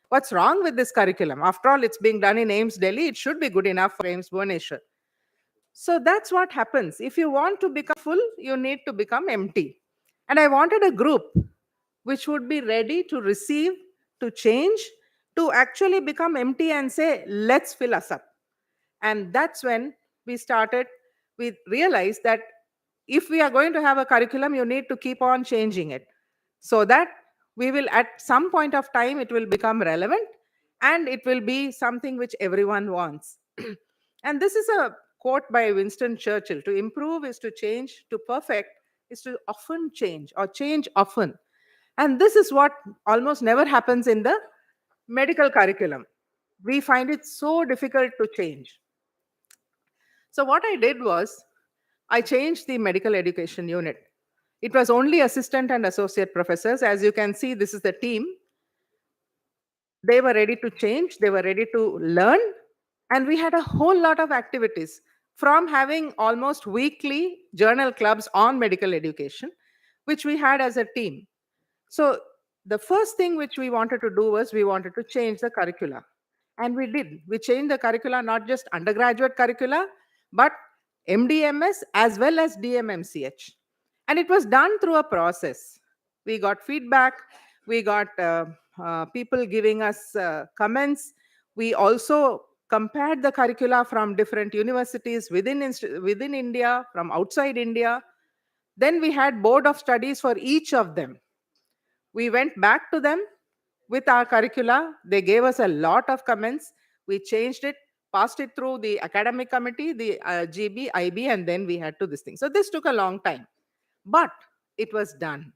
What's wrong with this curriculum? After all, it's being done in Aims Delhi. It should be good enough for Aims Bhubaneswar. So that's what happens. If you want to become full, you need to become empty. And I wanted a group which would be ready to receive, to change, to actually become empty and say, let's fill us up. And that's when we started, we realized that if we are going to have a curriculum, you need to keep on changing it so that we will, at some point of time, it will become relevant and it will be something which everyone wants. And this is a quote by Winston Churchill: to improve is to change, to perfect is to often change or change often. And this is what almost never happens in the medical curriculum. We find it so difficult to change. So, what I did was I changed the medical education unit. It was only assistant and associate professors. As you can see, this is the team. They were ready to change, they were ready to learn, and we had a whole lot of activities, from having almost weekly journal clubs on medical education, which we had as a team. So the first thing which we wanted to do was we wanted to change the curricula. And we did. We changed the curricula, not just undergraduate curricula, but MDMS as well as DMMCH. And it was done through a process. We got feedback, we got people giving us comments. We also compared the curricula from different universities within India, from outside India. Then we had board of studies for each of them. We went back to them with our curricula. They gave us a lot of comments. We changed it, passed it through the academic committee, the GB, IB, and then we had to this thing. So this took a long time, but it was done.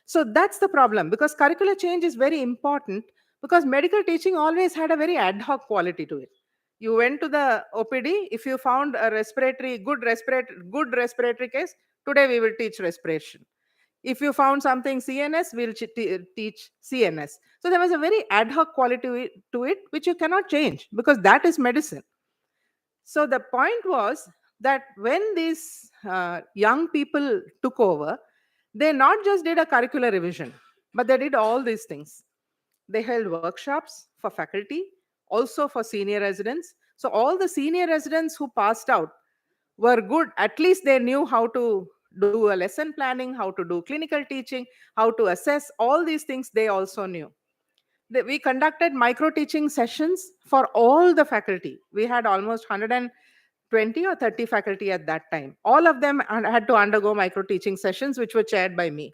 So that's the problem, because curricular change is very important, because medical teaching always had a very ad hoc quality to it. You went to the OPD, if you found a good respiratory case, today we will teach respiration. If you found something CNS, we'll teach CNS. So there was a very ad hoc quality to it, which you cannot change because that is medicine. So the point was that when these young people took over, they not just did a curricular revision, but they did all these things. They held workshops for faculty, also for senior residents. So all the senior residents who passed out were good. At least they knew how to do a lesson planning, how to do clinical teaching, how to assess. All these things they also knew. We conducted micro teaching sessions for all the faculty. We had almost 120 or 30 faculty at that time. All of them had to undergo micro teaching sessions, which were chaired by me.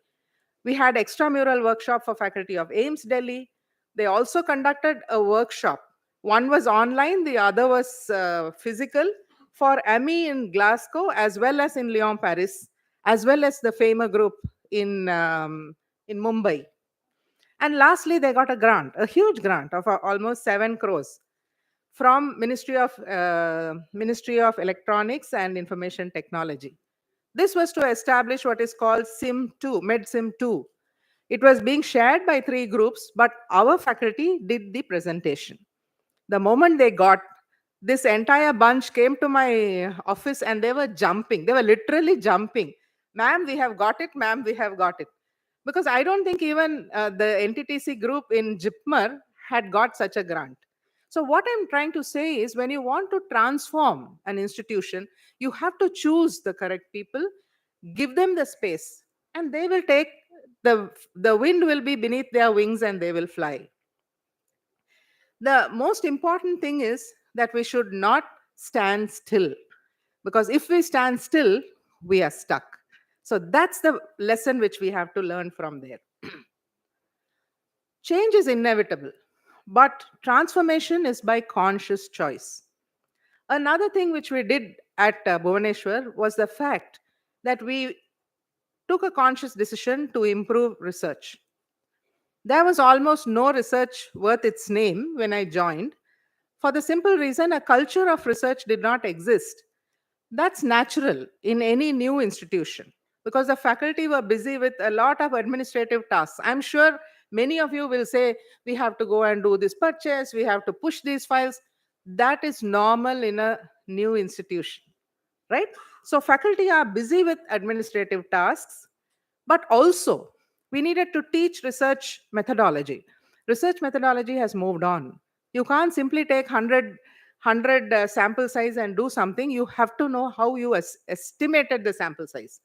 We had extramural workshop for faculty of Aims Delhi. They also conducted a workshop. One was online, the other was physical, for AMI in Glasgow, as well as in Lyon, Paris, as well as the FAMA group in Mumbai. And lastly, they got a grant, a huge grant of almost 7 crores from Ministry of Electronics and Information Technology. This was to establish what is called SIM2, MedSIM2. It was being shared by 3 groups, but our faculty did the presentation. The moment they got, this entire bunch came to my office and they were jumping. They were literally jumping. Ma'am, we have got it. Ma'am, we have got it. Because I don't think even the NTTC group in JIPMER had got such a grant. So what I'm trying to say is, when you want to transform an institution, you have to choose the correct people, give them the space, and they will take the wind will be beneath their wings and they will fly. The most important thing is that we should not stand still, because if we stand still, we are stuck. So that's the lesson which we have to learn from there. Change is inevitable, but transformation is by conscious choice. Another thing which we did at Bhubaneswar was the fact that we took a conscious decision to improve research. There was almost no research worth its name when I joined, for the simple reason a culture of research did not exist. That's natural in any new institution, because the faculty were busy with a lot of administrative tasks. I'm sure many of you will say, we have to go and do this purchase, we have to push these files. That is normal in a new institution, right? So faculty are busy with administrative tasks, but also we needed to teach research methodology. Research methodology has moved on. You can't simply take 100 sample size and do something. You have to know how you estimated the sample size.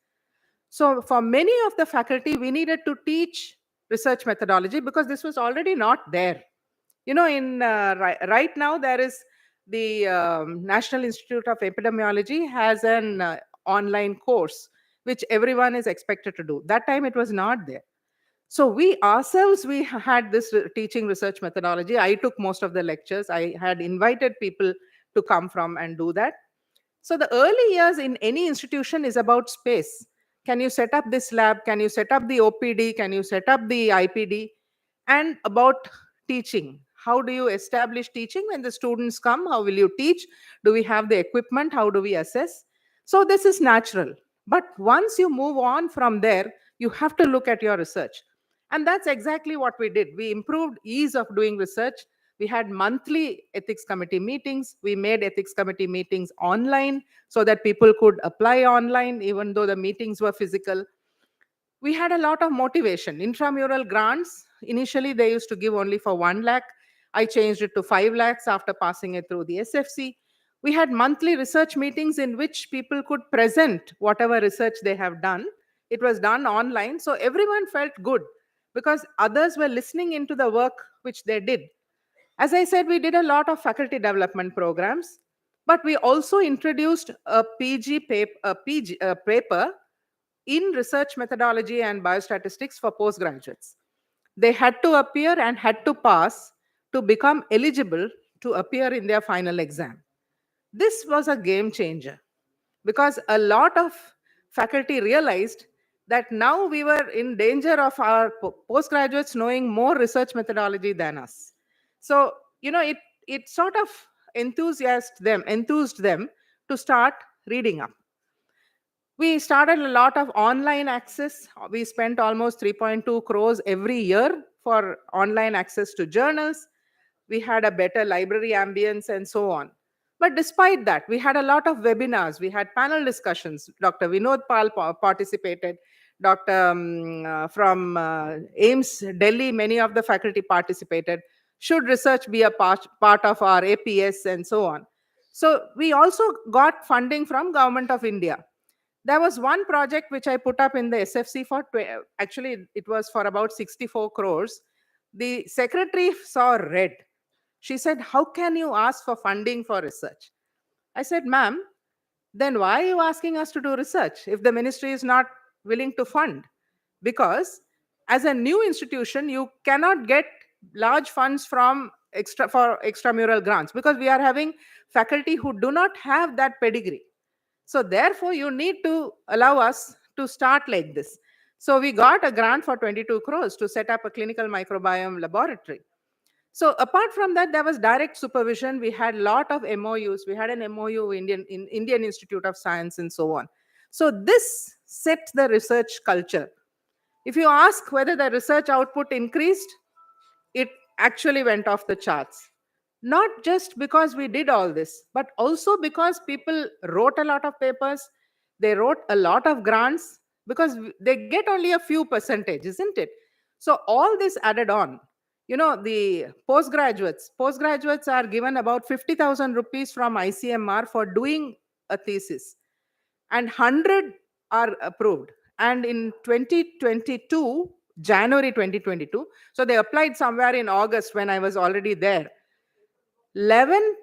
So, for many of the faculty, we needed to teach research methodology because this was already not there. Right now, there is the National Institute of Epidemiology has an online course which everyone is expected to do. That time, it was not there. So we ourselves, we had this teaching research methodology. I took most of the lectures. I had invited people to come from and do that. So the early years in any institution is about space. Can you set up this lab? Can you set up the OPD? Can you set up the IPD? And about teaching. How do you establish teaching when the students come? How will you teach? Do we have the equipment? How do we assess? So this is natural. But once you move on from there, you have to look at your research. And that's exactly what we did. We improved ease of doing research. We had monthly ethics committee meetings. We made ethics committee meetings online so that people could apply online, even though the meetings were physical. We had a lot of motivation. Intramural grants, initially they used to give only for 1 lakh. I changed it to 5 lakhs after passing it through the SFC. We had monthly research meetings in which people could present whatever research they have done. It was done online, so everyone felt good because others were listening into the work which they did. As I said, we did a lot of faculty development programs, but we also introduced a paper in research methodology and biostatistics for postgraduates. They had to appear and had to pass to become eligible to appear in their final exam. This was a game changer because a lot of faculty realized that now we were in danger of our postgraduates knowing more research methodology than us. So, it sort of enthused them to start reading up. We started a lot of online access. We spent almost 3.2 crores every year for online access to journals. We had a better library ambience and so on. But despite that, we had a lot of webinars. We had panel discussions. Dr. Vinod Pal participated. Dr. From Aims Delhi, many of the faculty participated. Should research be a part of our APS and so on? So we also got funding from Government of India. There was one project which I put up in the SFC for, actually, it was for about 64 crores. The secretary saw red. She said, "How can you ask for funding for research?" I said, "Ma'am, then why are you asking us to do research if the ministry is not willing to fund?" Because as a new institution, you cannot get large funds from extramural grants because we are having faculty who do not have that pedigree. So therefore, you need to allow us to start like this. So we got a grant for 22 crores to set up a clinical microbiome laboratory. So apart from that, there was direct supervision. We had a lot of MOUs. We had an MOU in Indian Institute of Science and so on. So this set the research culture. If you ask whether the research output increased, it actually went off the charts. Not just because we did all this, but also because people wrote a lot of papers, they wrote a lot of grants, because they get only a few percentage, isn't it? So all this added on. The postgraduates are given about 50,000 rupees from ICMR for doing a thesis, and 100 are approved. And in 2022, January 2022, so they applied somewhere in August when I was already there, 11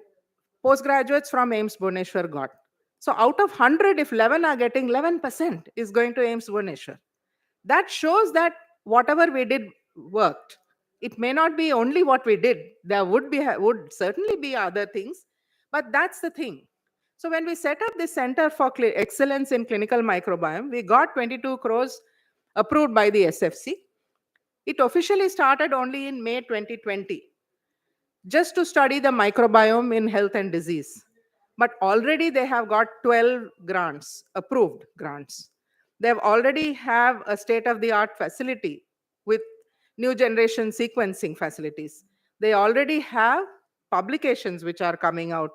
postgraduates from Aims Bhubaneswar got. So out of 100, if 11 are getting, 11% is going to Aims Bhubaneswar. That shows that whatever we did worked. It may not be only what we did. There would certainly be other things, but that's the thing. So when we set up this Center for Excellence in Clinical Microbiome, we got 22 crores approved by the SFC. It officially started only in May 2020, just to study the microbiome in health and disease. But already they have got 12 grants, approved grants. They have already have a state-of-the-art facility with new generation sequencing facilities. They already have publications which are coming out.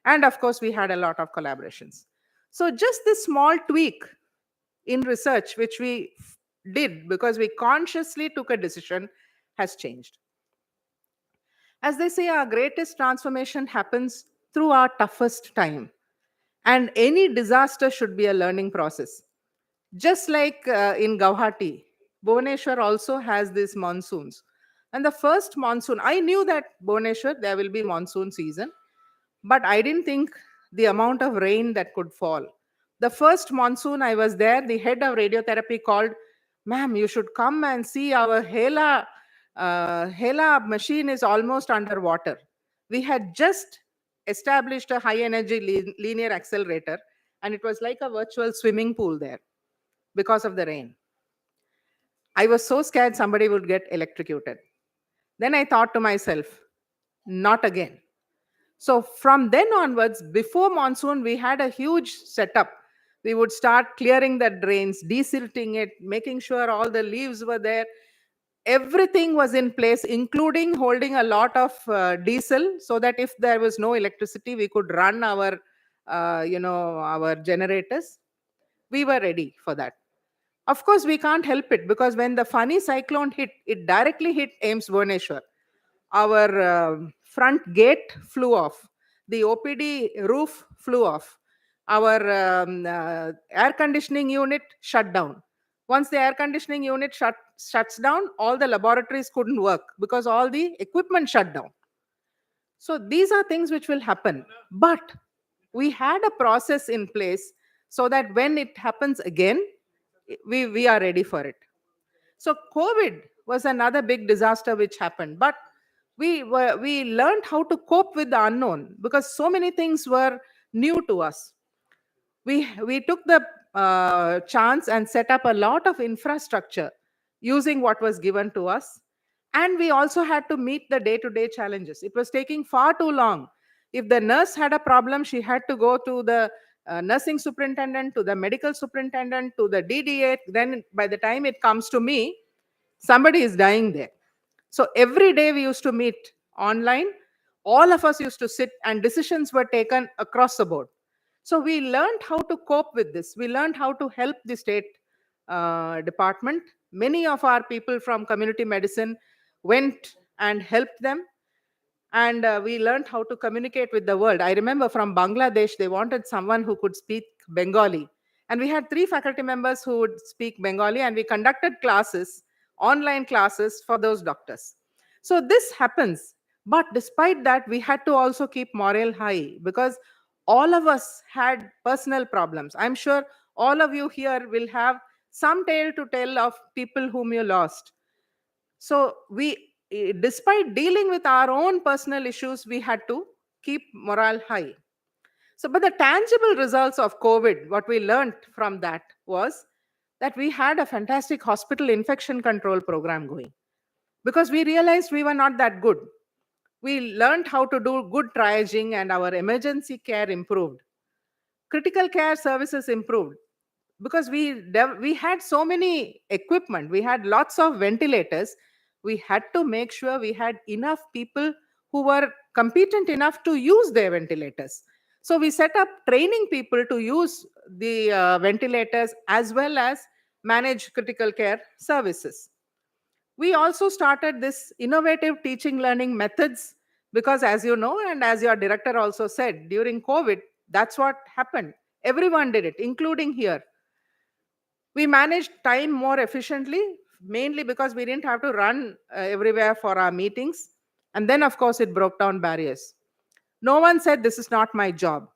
And of course, we had a lot of collaborations. So just this small tweak in research, which we did because we consciously took a decision, has changed. As they say, our greatest transformation happens through our toughest time. And any disaster should be a learning process. Just like in Guwahati, Bhubaneswar also has these monsoons. And the first monsoon, I knew that Bhubaneswar, there will be monsoon season, but I didn't think the amount of rain that could fall. The first monsoon I was there, the head of radiotherapy called, "Ma'am, you should come and see our Hela machine is almost underwater." We had just established a high energy linear accelerator, and it was like a virtual swimming pool there because of the rain. I was so scared somebody would get electrocuted. Then I thought to myself, not again. So from then onwards, before monsoon, we had a huge setup. We would start clearing the drains, desilting it, making sure all the leaves were there. Everything was in place, including holding a lot of diesel, so that if there was no electricity, we could run our generators. We were ready for that. Of course, we can't help it because when the funny cyclone hit, it directly hit Aims Bhubaneswar. Our front gate flew off. The OPD roof flew off. Our air conditioning unit shut down. Once the air conditioning unit shuts down, all the laboratories couldn't work because all the equipment shut down. So these are things which will happen. But we had a process in place so that when it happens again, we are ready for it. So COVID was another big disaster which happened, but we learned how to cope with the unknown because so many things were new to us. We took the chance and set up a lot of infrastructure using what was given to us, and we also had to meet the day to day challenges. It was taking far too long. If the nurse had a problem, she had to go to the nursing superintendent, to the medical superintendent, to the DDA. Then by the time it comes to me, somebody is dying there. So every day we used to meet online. All of us used to sit and decisions were taken across the board. So we learned how to cope with this. We learned how to help the state department. Many of our people from community medicine went and helped them, and we learned how to communicate with the world. I remember from Bangladesh, they wanted someone who could speak Bengali. And we had three faculty members who would speak Bengali, and we conducted classes, online classes for those doctors. So this happens. But despite that, we had to also keep morale high because all of us had personal problems. I'm sure all of you here will have some tale to tell of people whom you lost. So despite dealing with our own personal issues, we had to keep morale high. So, but the tangible results of COVID, what we learned from that was that we had a fantastic hospital infection control program going because we realized we were not that good. We learned how to do good triaging, and our emergency care improved. Critical care services improved because we had so many equipment. We had lots of ventilators. We had to make sure we had enough people who were competent enough to use their ventilators. So we set up training people to use the ventilators as well as manage critical care services. We also started this innovative teaching learning methods because, as you know, and as your director also said, during COVID, that's what happened. Everyone did it, including here. We managed time more efficiently, mainly because we didn't have to run everywhere for our meetings. And then, of course, it broke down barriers. No one said, "This is not my job."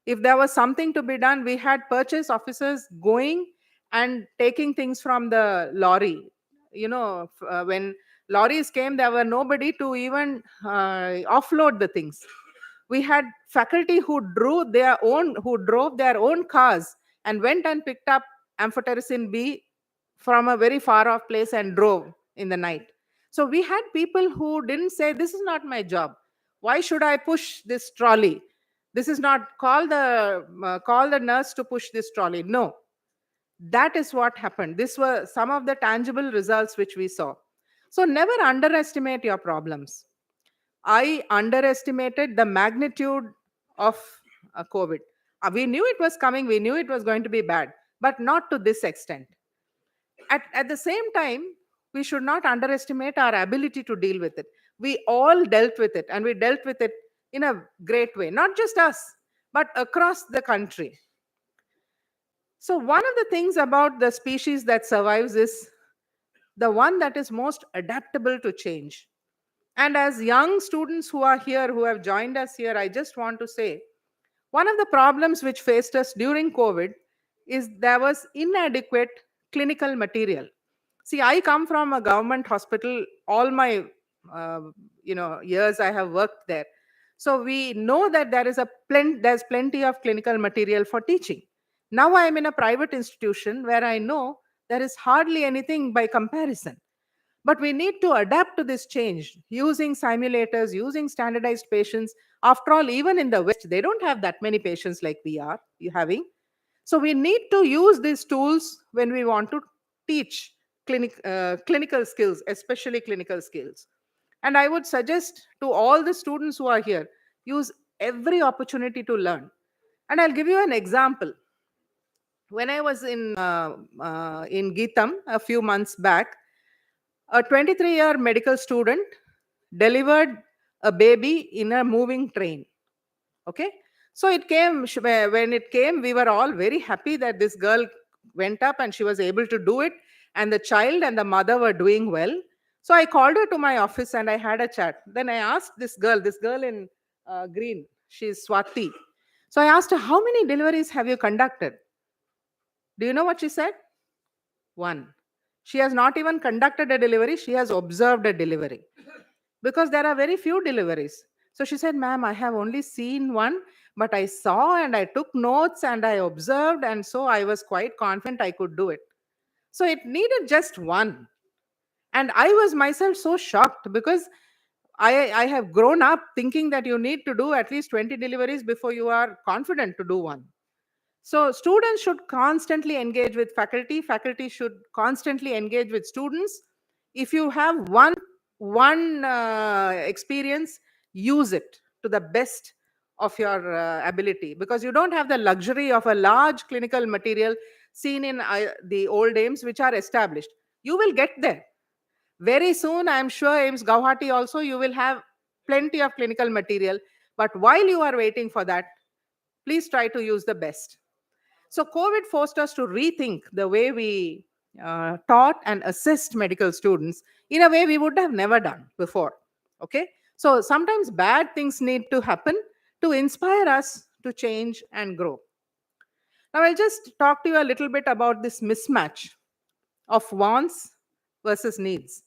If there was something to be done, we had purchase officers going and taking things from the lorry. When lorries came, there were nobody to even offload the things. We had faculty who drove their own cars and went and picked up amphotericin B from a very far off place and drove in the night. So we had people who didn't say, "This is not my job. Why should I push this trolley? This is not call the nurse to push this trolley." No, that is what happened. These were some of the tangible results which we saw. So never underestimate your problems. I underestimated the magnitude of COVID. We knew it was coming, we knew it was going to be bad, but not to this extent. At the same time, we should not underestimate our ability to deal with it. We all dealt with it, and we dealt with it in a great way, not just us, but across the country. So, one of the things about the species that survives is the one that is most adaptable to change. And as young students who are here, who have joined us here, I just want to say one of the problems which faced us during COVID is there was inadequate clinical material. See, I come from a government hospital. All my uh, years I have worked there, so we know that there's plenty of clinical material for teaching. Now I am in a private institution where I know there is hardly anything by comparison. But we need to adapt to this change using simulators, using standardized patients. After all, even in the West, they don't have that many patients like we are having. So we need to use these tools when we want to teach clinical skills, especially clinical skills. And I would suggest to all the students who are here, use every opportunity to learn. And I'll give you an example. When I was in Geetam a few months back, a 23-year medical student delivered a baby in a moving train. Okay. So when it came, we were all very happy that this girl went up and she was able to do it. And the child and the mother were doing well. So I called her to my office and I had a chat. Then I asked this girl in green, she's Swati. So I asked her, how many deliveries have you conducted? Do you know what she said? One. She has not even conducted a delivery, she has observed a delivery because there are very few deliveries. So she said, ma'am, I have only seen one, but I saw and I took notes and I observed, and so I was quite confident I could do it. So it needed just one. And I was myself so shocked because I have grown up thinking that you need to do at least 20 deliveries before you are confident to do one. So students should constantly engage with faculty. Faculty should constantly engage with students. If you have one experience, use it to the best of your ability, because you don't have the luxury of a large clinical material seen in the old aims which are established. You will get there very soon. I am sure Aims Guwahati also you will have plenty of clinical material. But while you are waiting for that, please try to use the best. So, COVID forced us to rethink the way we taught and assessed medical students in a way we would have never done before. Okay. So, sometimes bad things need to happen to inspire us to change and grow. Now, I'll just talk to you a little bit about this mismatch of wants versus needs.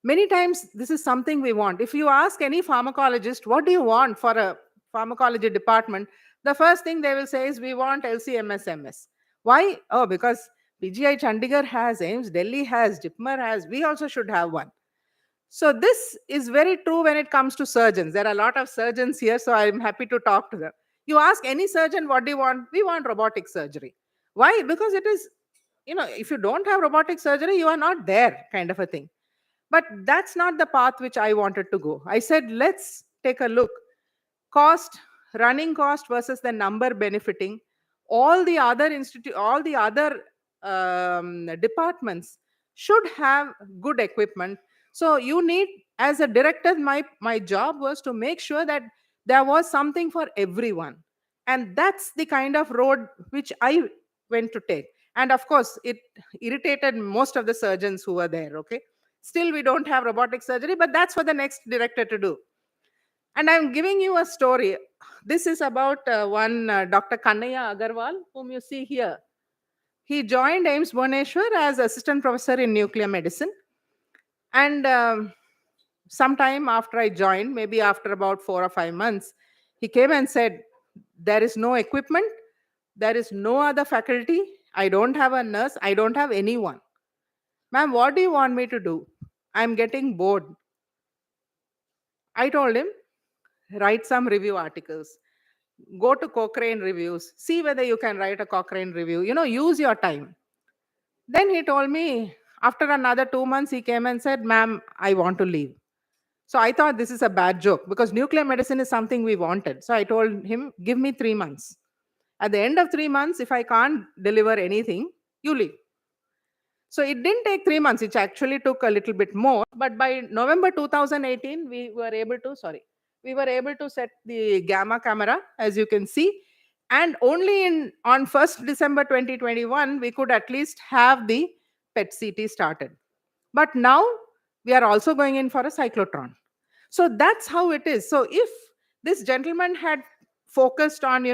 Many times, this is something we want. If you ask any pharmacologist, what do you want for a pharmacology department? The first thing they will say is, we want LCMS/MS. Why? Oh, because PGI Chandigarh has, Aims Delhi has, JIPMER has, we also should have one. So this is very true when it comes to surgeons. There are a lot of surgeons here, so I'm happy to talk to them. You ask any surgeon, what do you want? We want robotic surgery. Why? Because it is, if you don't have robotic surgery, you are not there, kind of a thing. But that's not the path which I wanted to go. I said, let's take a look. Cost, running cost versus the number benefiting. All the other departments should have good equipment. So you need, as a director, my job was to make sure that there was something for everyone. And that's the kind of road which I went to take. And of course, it irritated most of the surgeons who were there. Okay. Still, we don't have robotic surgery, but that's for the next director to do. And I'm giving you a story. This is about one Dr. Kannaya Agarwal, whom you see here. He joined Aims Bhubaneswar as assistant professor in nuclear medicine. And sometime after I joined, maybe after about 4 or 5 months, he came and said, there is no equipment, there is no other faculty, I don't have a nurse, I don't have anyone. Ma'am, what do you want me to do? I'm getting bored. I told him, write some review articles, go to Cochrane reviews, see whether you can write a Cochrane review, use your time. Then he told me, after another 2 months, he came and said, ma'am, I want to leave. So I thought this is a bad joke because nuclear medicine is something we wanted. So I told him, give me 3 months. At the end of 3 months, if I can't deliver anything, you leave. So it didn't take 3 months. It actually took a little bit more. But by November 2018, we were able to set the gamma camera, as you can see. And only on 1st December 2021, we could at least have the PET CT started. But now we are also going in for a cyclotron. So that's how it is. So if this gentleman had focused on,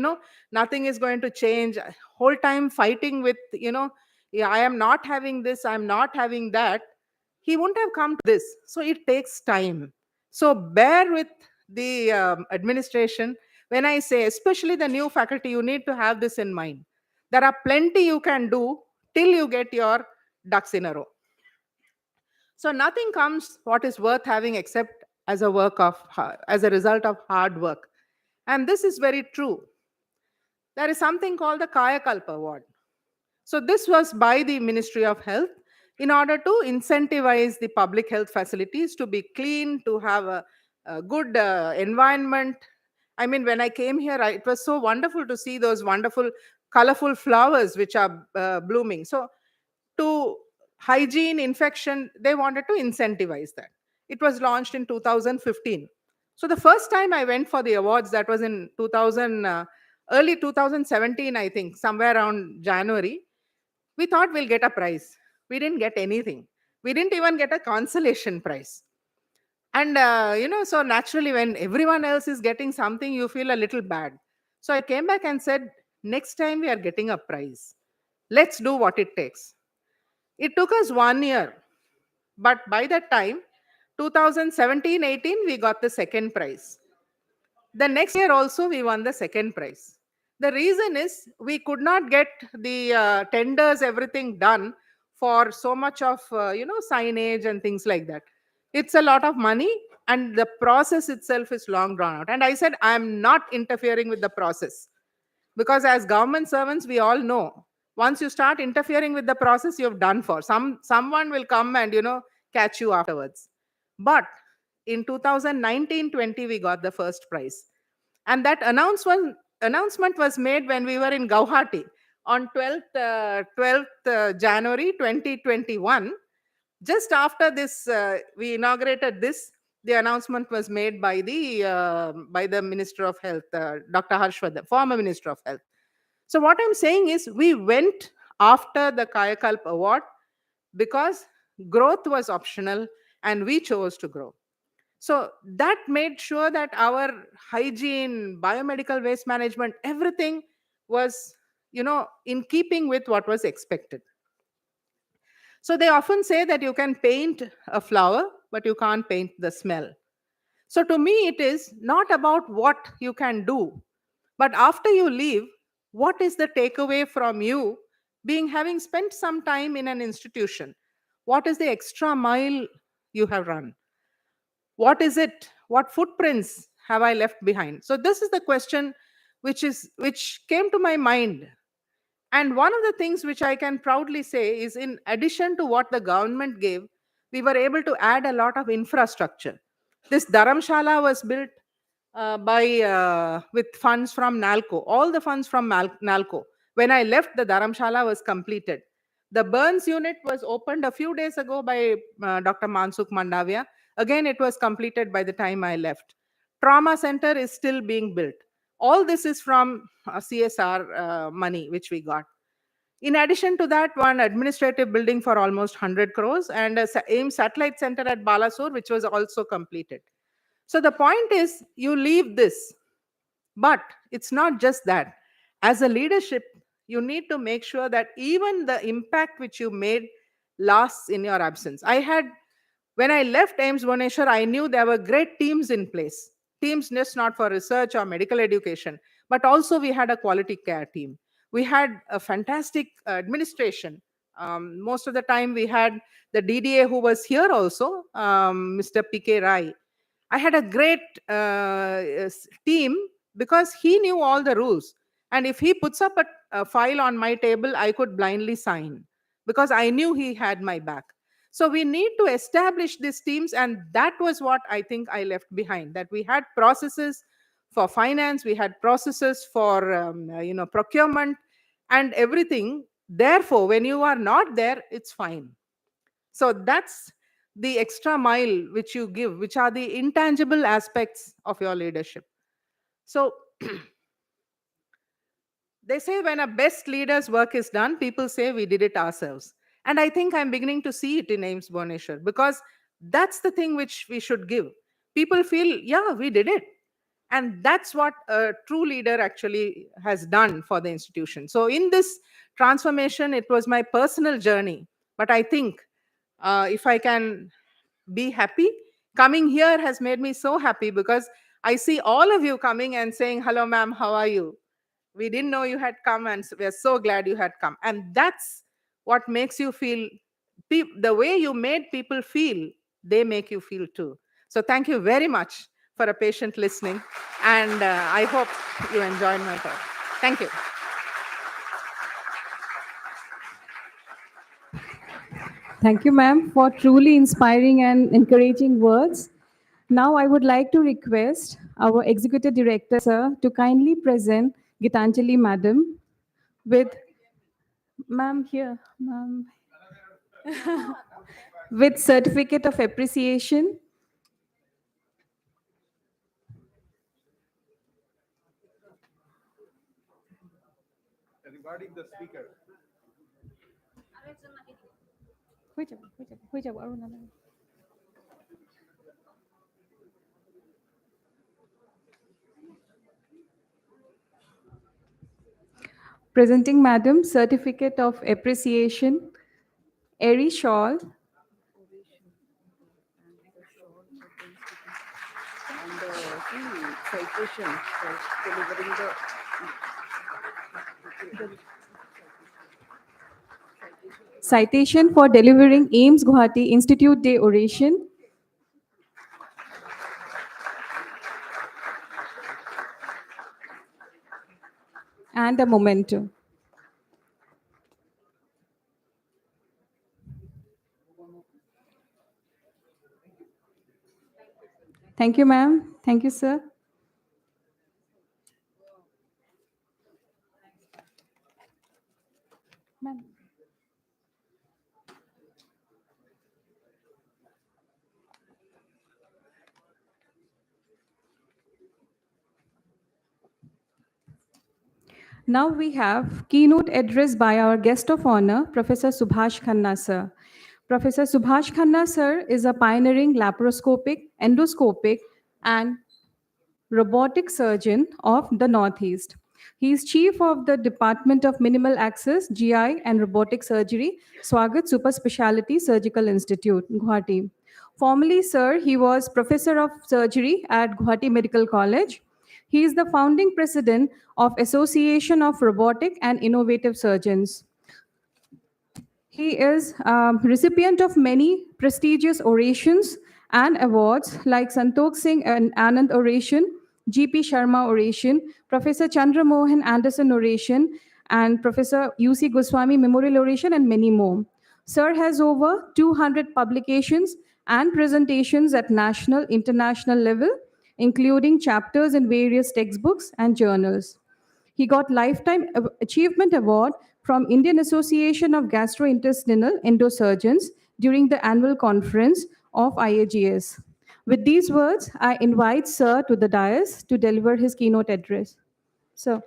nothing is going to change, whole time fighting with, yeah, I am not having this, I'm not having that, he wouldn't have come to this. So it takes time. So bear with the administration. When I say, especially the new faculty, you need to have this in mind. There are plenty you can do till you get your ducks in a row. So nothing comes what is worth having except as a result of hard work. And this is very true. There is something called the Kaya Kalpa Award. So this was by the Ministry of Health in order to incentivize the public health facilities to be clean, to have a good environment. I mean, when I came here, it was so wonderful to see those wonderful, colorful flowers which are blooming. So to hygiene, infection, they wanted to incentivize that. It was launched in 2015. So the first time I went for the awards, that was in early 2017, I think, somewhere around January. We thought we'll get a prize. We didn't get anything. We didn't even get a consolation prize. And, so naturally, when everyone else is getting something, you feel a little bad. So I came back and said, next time we are getting a prize. Let's do what it takes. It took us 1 year, but by that time, 2017-18, we got the second prize. The next year also, we won the second prize. The reason is we could not get the tenders, everything done for so much of, signage and things like that. It's a lot of money, and the process itself is long drawn out. And I said, I'm not interfering with the process, because as government servants, we all know, once you start interfering with the process, you've done for. Someone will come and, catch you afterwards. But in 2019-20, we got the first prize. And that announcement was made when we were in Guwahati on 12th January 2021. Just after this, we inaugurated this. The announcement was made by the Minister of Health, Dr. Harshvardhan, former Minister of Health. So what I'm saying is, we went after the Kayakalp Award because growth was optional and we chose to grow. So that made sure that our hygiene, biomedical waste management, everything was, in keeping with what was expected. So they often say that you can paint a flower, but you can't paint the smell. So to me, it is not about what you can do, but after you leave, what is the takeaway from you being having spent some time in an institution? What is the extra mile you have run? What is it? What footprints have I left behind? So this is the question which came to my mind. And one of the things which I can proudly say is, in addition to what the government gave, we were able to add a lot of infrastructure. This Dharamshala was built with funds from NALCO, all the funds from NALCO. When I left, the Dharamshala was completed. The burns unit was opened a few days ago by Dr. Mansukh Mandavia. Again, it was completed by the time I left. Trauma center is still being built. All this is from CSR money which we got. In addition to that, one administrative building for almost 100 crores and a Aiims satellite center at Balasore, which was also completed. So the point is, you leave this, but it's not just that. As a leadership, you need to make sure that even the impact which you made lasts in your absence. When I left Aiims Bhubaneswar, I knew there were great teams in place. Teams just not for research or medical education, but also we had a quality care team. We had a fantastic administration. Most of the time we had the DDA who was here also, Mr. PK Rai. I had a great team because he knew all the rules. And if he puts up a file on my table, I could blindly sign because I knew he had my back. So we need to establish these teams, and that was what I think I left behind, that we had processes for finance, we had processes for procurement and everything. Therefore, when you are not there, it's fine. So that's the extra mile which you give, which are the intangible aspects of your leadership. So they say when a best leader's work is done, people say we did it ourselves. And I think I'm beginning to see it in Aims Bhubaneswar, because that's the thing which we should give. People feel, yeah, we did it. And that's what a true leader actually has done for the institution. So in this transformation, it was my personal journey. But I think if I can be happy, coming here has made me so happy, because I see all of you coming and saying, hello, ma'am, how are you? We didn't know you had come, and we're so glad you had come. And that's what makes you feel, the way you made people feel, they make you feel too. So thank you very much for a patient listening, and I hope you enjoyed my talk. Thank you. Thank you, ma'am, for truly inspiring and encouraging words. Now, I would like to request our Executive Director, sir, to kindly present Gitanjali, madam, with, ma'am, here, ma'am, with certificate of appreciation. Regarding the speaker. Presenting, madam, certificate of appreciation, Airy Shawl, and the citation for delivering the citation for delivering Aims Guwahati Institute Day oration, and a memento. Thank you, ma'am. Thank you, sir. Ma'am. Now we have keynote address by our guest of honor, Professor Subhash Khanna, sir. Professor Subhash Khanna, sir, is a pioneering laparoscopic, endoscopic, and robotic surgeon of the Northeast. He is chief of the Department of Minimal Access, GI, and Robotic Surgery, Swagat Super Speciality Surgical Institute, Guwahati. Formerly, sir, he was professor of surgery at Guwahati Medical College. He is the founding president of Association of Robotic and Innovative Surgeons. He is recipient of many prestigious orations and awards like Santokh Singh and Anand Oration, G.P. Sharma Oration, Professor Chandra Mohan Anderson Oration, and Professor U.C. Goswami Memorial Oration, and many more. Sir has over 200 publications and presentations at national, international level, including chapters in various textbooks and journals. He got Lifetime Achievement Award from Indian Association of Gastrointestinal Endosurgeons during the annual conference of IAGS. With these words, I invite Sir to the dais to deliver his keynote address. Sir.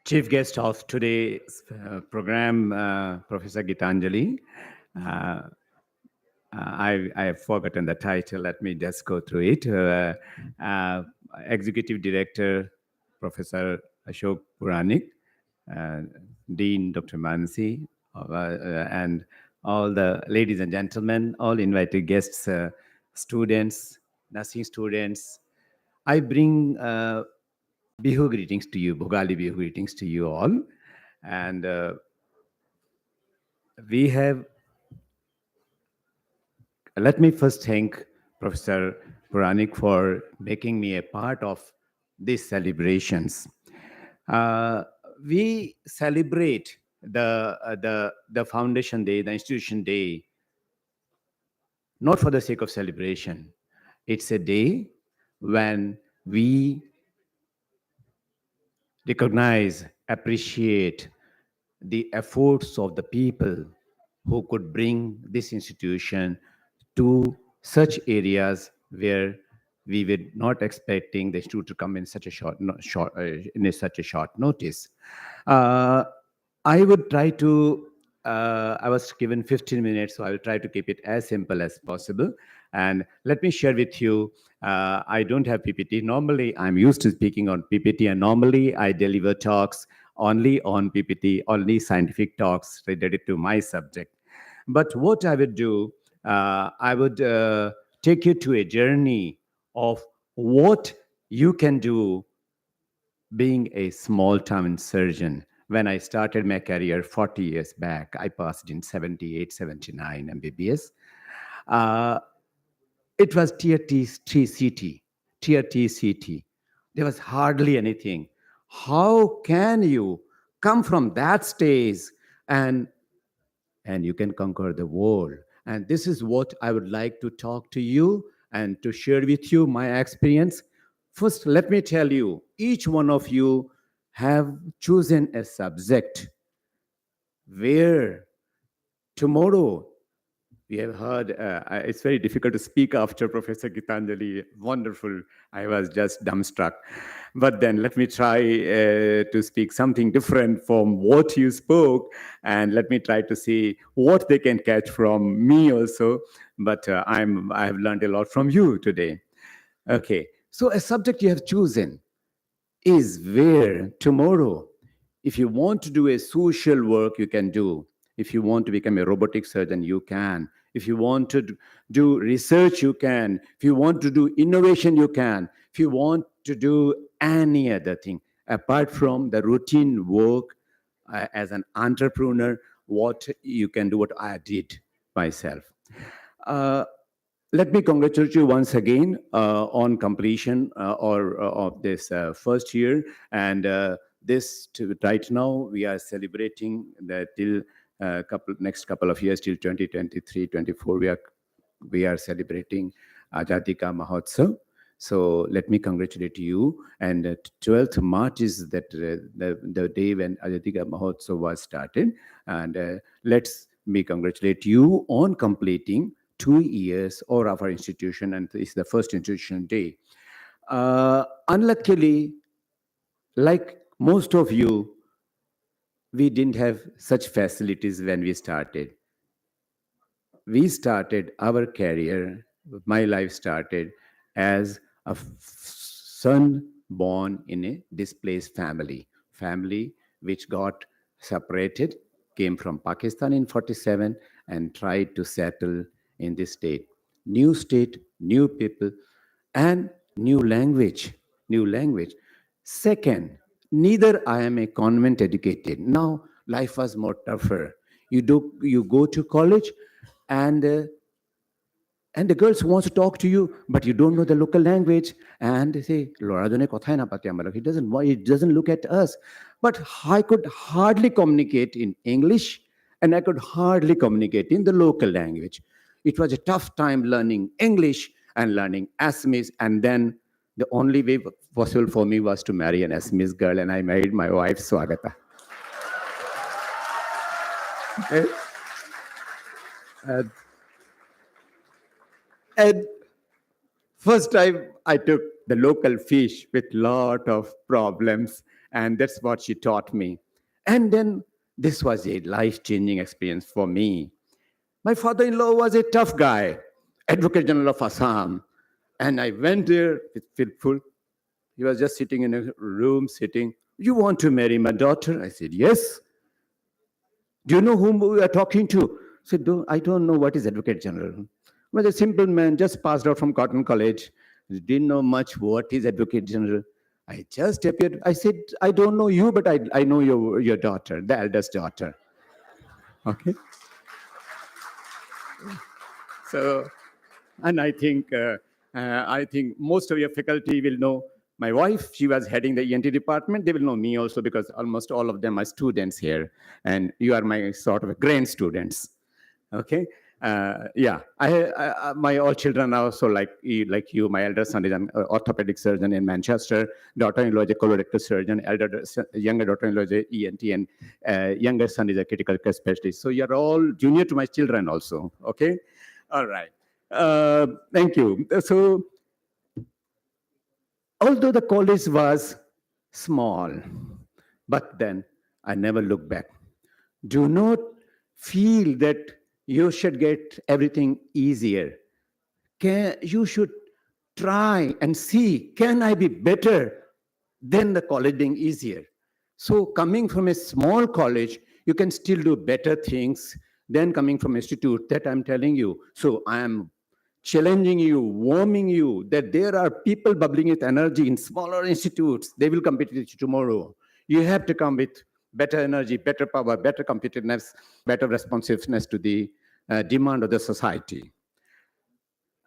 Chief guest of today's program, Professor Gitanjali. I have forgotten the title. Let me just go through it. Executive Director, Professor Ashok Puranik, Dean Dr. Mansi, and all the ladies and gentlemen, all invited guests, students, nursing students. I bring Bihu greetings to you, Bhogali Bihu greetings to you all. And we have, let me first thank Professor Puranik for making me a part of these celebrations. Uh, we celebrate the Foundation Day, the Institution Day, not for the sake of celebration. It's a day when we recognize, appreciate the efforts of the people who could bring this institution to such areas where we were not expecting the institute to come in such a such a short notice. Uh, I would try to. I was given 15 minutes, so I will try to keep it as simple as possible. And let me share with you. I don't have PPT. Normally, I'm used to speaking on PPT, and normally I deliver talks only on PPT, only scientific talks related to my subject. But what I would do, I would take you to a journey of what you can do being a small town surgeon. When I started my career 40 years back, I passed in 78, 79 MBBS. Uh, it was tier city, tier T city. There was hardly anything. How can you come from that stage and you can conquer the world? And this is what I would like to talk to you and to share with you my experience. First, let me tell you, each one of you have chosen a subject where tomorrow we have heard. It's very difficult to speak after Professor Gitanjali. Wonderful. I was just dumbstruck. But then let me try to speak something different from what you spoke, and let me try to see what they can catch from me also. But I have learned a lot from you today. Okay. So a subject you have chosen is where tomorrow, if you want to do a social work, you can do. If you want to become a robotic surgeon, you can. If you want to do research, you can. If you want to do innovation, you can. If you want to do any other thing apart from the routine work as an entrepreneur, what you can do, what I did myself. Uh, Let me congratulate you once again on completion of this first year. And right now we are celebrating that till next couple of years till 2023, 24. We are celebrating Azadi Ka Mahotsav. So let me congratulate you. And 12th March is the day when Azadi Ka Mahotsav was started. And let's me congratulate you on completing 2 years of our institution, and it's the first institution day. Unluckily, like most of you, we didn't have such facilities when we started. We started our career, my life started as a son born in a displaced family which got separated, came from Pakistan in 47 and tried to settle in this state, new people, and new language, new language. Second, neither I am a convent educated. Now life was more tougher. You go to college, and the girls wants to talk to you, but you don't know the local language, and they say, "Lora jone kothay na pati amra." He doesn't look at us. But I could hardly communicate in English, and I could hardly communicate in the local language. It was a tough time learning English and learning Assamese, and then the only way possible for me was to marry an Assamese girl, and I married my wife, Swagata. And, and first time I took the local fish with lot of problems, and that's what she taught me. And then this was a life-changing experience for me. My father-in-law was a tough guy, Advocate General of Assam, and I went there with Philful. He was just sitting in a room, sitting. "You want to marry my daughter?" I said, "Yes." "Do you know whom we are talking to?" I said, I don't know what is Advocate General. Was a simple man, just passed out from Cotton College. Didn't know much what is Advocate General. I just appeared. I said, "I don't know you, but I know your daughter, the eldest daughter." Okay. So, and I think most of your faculty will know my wife. She was heading the ENT department. They will know me also because almost all of them are students here, and you are my sort of grand students. Okay. Yeah, my all children are also like you. My elder son is an orthopedic surgeon in Manchester. Daughter-in-law is a colorectal surgeon. Younger daughter-in-law is a ENT, and younger son is a critical care specialist. So you're all junior to my children also. Okay, all right. Thank you. So although the college was small, but then I never look back. Do not feel that you should get everything easier. You should try and see, can I be better than the college being easier? So coming from a small college, you can still do better things than coming from institute, that I'm telling you. So I am challenging you, warming you that there are people bubbling with energy in smaller institutes. They will compete with you tomorrow. You have to come with better energy, better power, better competitiveness, better responsiveness to the demand of the society.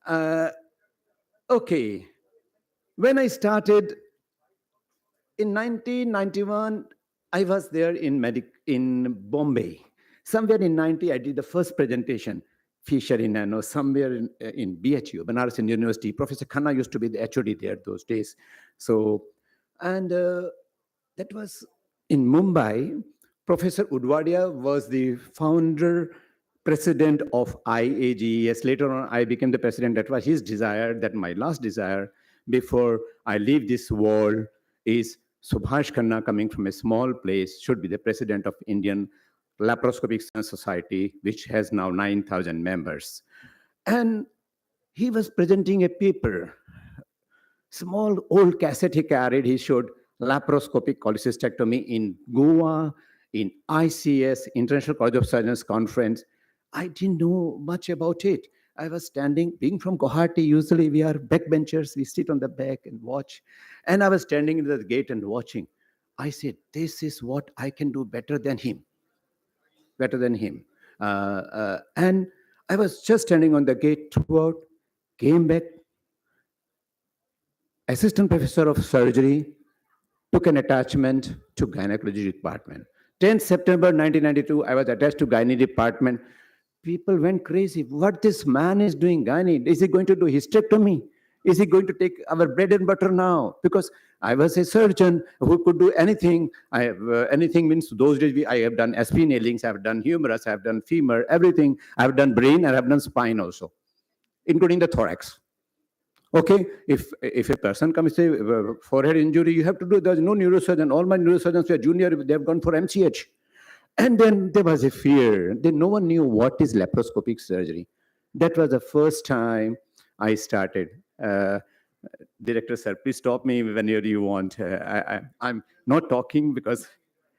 Uh, okay, when I started in 1991, I was there in Bombay. Somewhere in 90, I did the first presentation, Fisher in Nano, somewhere in BHU, Banaras Indian University. Professor Khanna used to be the HOD there those days. So, and that was in Mumbai. Professor Udwadia was the founder, president of IAGES. Later on, I became the president. That was his desire, that my last desire before I leave this world is Subhash Khanna, coming from a small place, should be the president of Indian Laparoscopic Science Society, which has now 9,000 members. And he was presenting a paper, small old cassette he carried. He showed laparoscopic cholecystectomy in Goa, in ICS, International College of Surgeons Conference. I didn't know much about it. I was standing, being from Guwahati, usually we are backbenchers, we sit on the back and watch. And I was standing in the gate and watching. I said, this is what I can do better than him, better than him. And I was just standing on the gate throughout, came back, assistant professor of surgery, took an attachment to gynecology department. 10th September 1992, I was attached to gynae department. People went crazy. What this man is doing, gynae? Is he going to do hysterectomy? Is he going to take our bread and butter now? Because I was a surgeon who could do anything. Anything means those days I have done SP nailings, I have done humerus, I have done femur, everything. I have done brain, and I have done spine also, including the thorax. Okay, if a person comes say forehead injury, you have to do. There's no neurosurgeon. All my neurosurgeons were junior. They have gone for MCH, and then there was a fear. Then no one knew what is laparoscopic surgery. That was the first time I started. Director sir, please stop me whenever you want. I'm not talking because,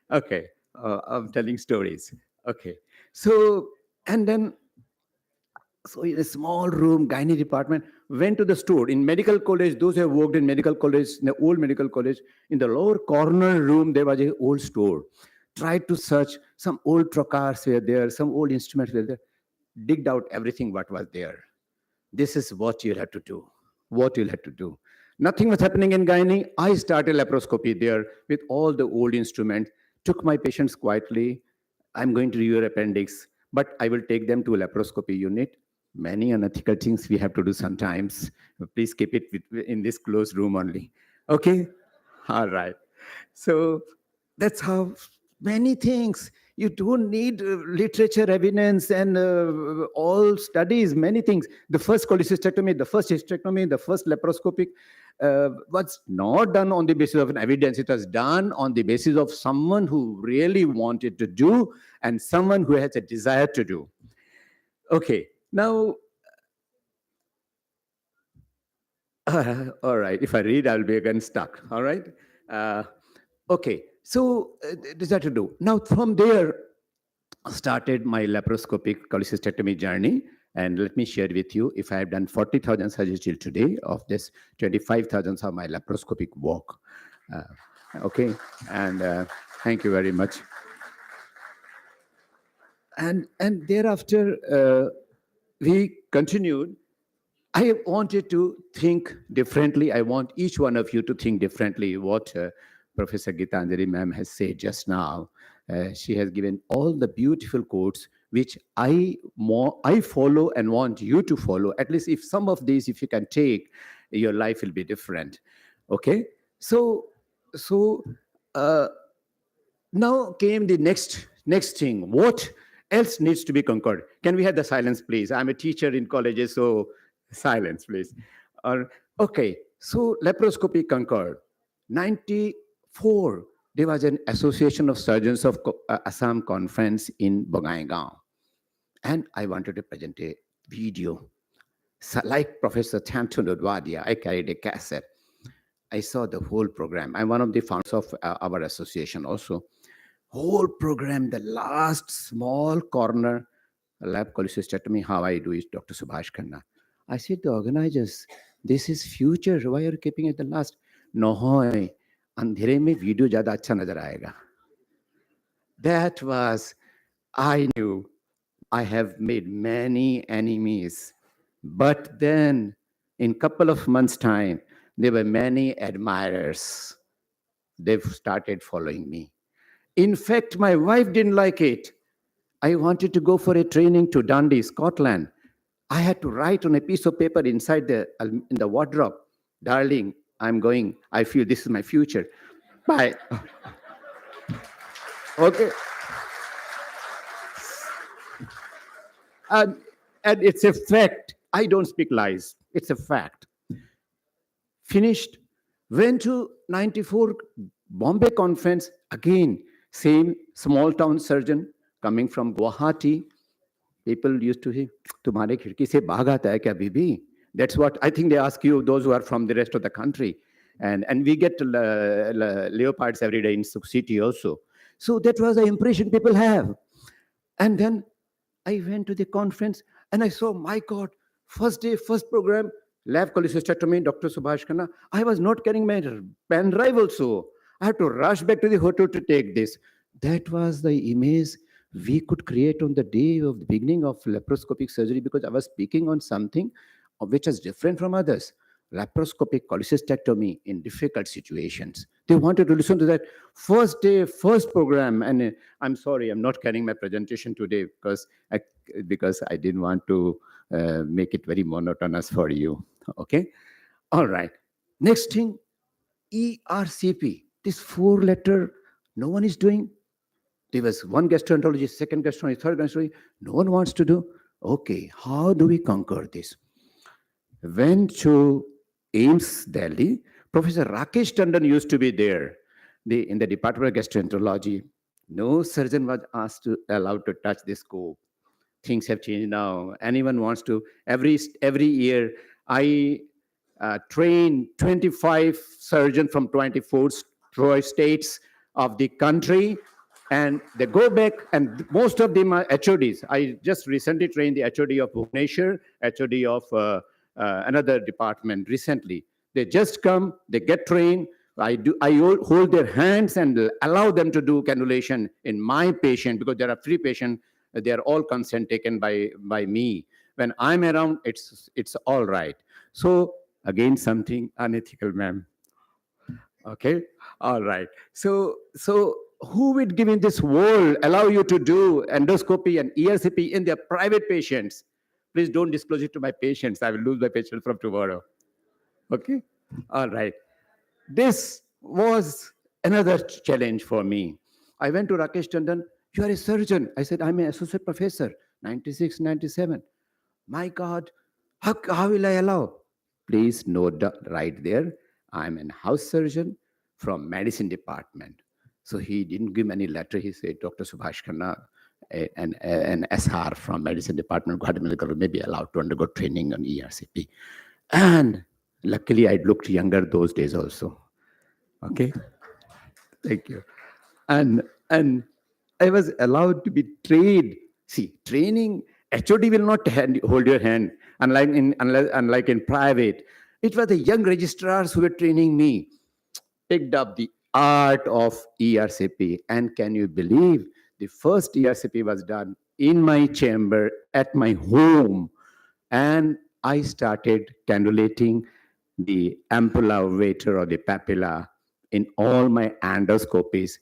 okay, I'm telling stories. Okay, so and then so in a small room, gynae department, went to the store. In medical college, those who have worked in medical college, in the old medical college, in the lower corner room, there was an old store. Tried to search, some old trocars were there, some old instruments were there. Digged out everything what was there. This is what you'll have to do. What you'll have to do. Nothing was happening in gynae. I started laparoscopy there with all the old instruments. Took my patients quietly. I'm going to do your appendix, but I will take them to a laparoscopy unit. Many unethical things we have to do sometimes. Please keep it in this closed room only. Okay? All right. So that's how many things. You don't need literature evidence and all studies, many things. The first cholecystectomy, the first hysterectomy, the first laparoscopic was not done on the basis of an evidence. It was done on the basis of someone who really wanted to do and someone who has a desire to do. Okay, now, all right, if I read, I'll be again stuck, all right? Okay, so desire to do. Now, from there, started my laparoscopic cholecystectomy journey. And let me share with you, if I have done 40,000 surgeries till today, of this 25,000 are my laparoscopic work. Okay, and thank you very much. And thereafter, we continued. I wanted to think differently. I want each one of you to think differently. What Professor Gitanjali ma'am has said just now, she has given all the beautiful quotes which I follow and want you to follow. At least if some of these, if you can take, your life will be different. Okay, so so uh, now came the next thing. What else needs to be conquered? Can we have the silence, please? I'm a teacher in colleges, so silence, please. Or okay, so laparoscopy conquered. 94. There was an Association of Surgeons of Assam conference in Bongaigaon, and I wanted to present a video. So, like Professor Thampton Udwadia, I carried a cassette. I saw the whole program. I'm one of the founders of our association also. Whole program, the last small corner, lab cholecystectomy, how I do is Dr. Subhash Khanna. I said, the organizers, this is future. Why are you keeping it the last? No, hoy, अंधेरे में video ज़्यादा अच्छा नजर आएगा. That was, I knew I have made many enemies. But then, in couple of months' time, there were many admirers. They've started following me. In fact, my wife didn't like it. I wanted to go for a training to Dundee, Scotland. I had to write on a piece of paper inside in the wardrobe, darling, I'm going. I feel this is my future. Bye. Okay. And, and it's a fact. I don't speak lies. It's a fact. Finished. Went to 94 Bombay conference. Again, same small town surgeon coming from Guwahati. People used to say, "Tumhare khirki se baag aata hai kya, bibi?" That's what I think they ask you, those who are from the rest of the country. And we get leopards every day in Suk City also. So that was the impression people have. And then I went to the conference and I saw, my God, first day, first program, lab cholecystectomy, Dr. Subhash Khanna. I was not carrying my pen drive also. I had to rush back to the hotel to take this. That was the image we could create on the day of the beginning of laparoscopic surgery, because I was speaking on something which is different from others. Laparoscopic cholecystectomy in difficult situations. They wanted to listen to that first day, first program. And I'm sorry, I'm not carrying my presentation today because I didn't want to make it very monotonous for you. Okay. All right. Next thing, ERCP. This 4-letter, no one is doing. There was one gastroenterologist, second gastroenterologist, third gastroenterologist. No one wants to do. Okay, how do we conquer this? Went to Aiims, Delhi. Professor Rakesh Tandon used to be there. In the Department of Gastroenterology, no surgeon was allowed to touch the scope. Things have changed now. Anyone wants to. Every year, I train 25 surgeons from 24 states of the country, and they go back, and most of them are HODs. I just recently trained the HOD of Bhubaneswar, HOD of another department recently. They just come, they get trained. I hold their hands and allow them to do cannulation in my patient, because there are 3 patients. They are all consent taken by me. When I'm around, it's all right. So again, something unethical, ma'am. Okay, all right. So who would give in this world allow you to do endoscopy and ERCP in their private patients? Please don't disclose it to my patients. I will lose my patient from tomorrow. Okay, all right. This was another challenge for me. I went to Rakesh Tandon. You are a surgeon. I said, I'm an associate professor, 96, 97. My God, how will I allow? Please note right there, I'm an house surgeon from medicine department. So he didn't give any letter. He said, Dr. Subhash Khanna, an SR from medicine department, Guwahati Medical, may be allowed to undergo training on ERCP. And luckily, I looked younger those days also. Okay, thank you. And I was allowed to be trained. See, training, HOD will not hold your hand, unlike in private. It was the young registrars who were training me, picked up the art of ERCP. And can you believe the first ERCP was done in my chamber at my home And I started cannulating the ampulla waiter or the papilla in all my endoscopies.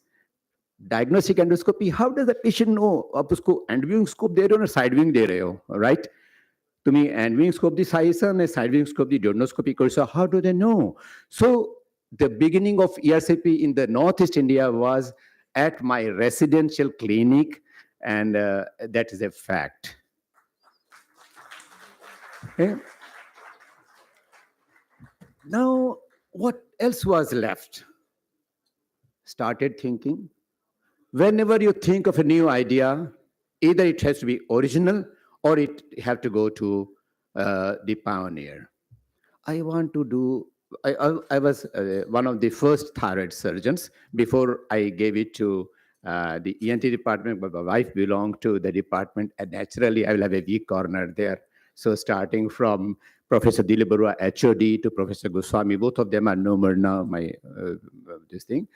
Diagnostic endoscopy, how does the patient know आप उसको end viewing scope दे रहे हो ना side viewing दे रहे हो, right? तुम्ही end viewing scope दी size ने side viewing scope दी duodenoscopy करसा, how do they know? So the beginning of ERCP in the Northeast India was at my residential clinic, and that is a fact. Okay? Now, what else was left? Started thinking. Whenever you think of a new idea, either it has to be original or it have to go to the pioneer. I want to do. I was one of the first thyroid surgeons before I gave it to the ENT department, but my wife belonged to the department, and naturally I will have a weak corner there. So starting from Professor Dilip Barua, HOD, to Professor Goswami, both of them are no more now, my this thing,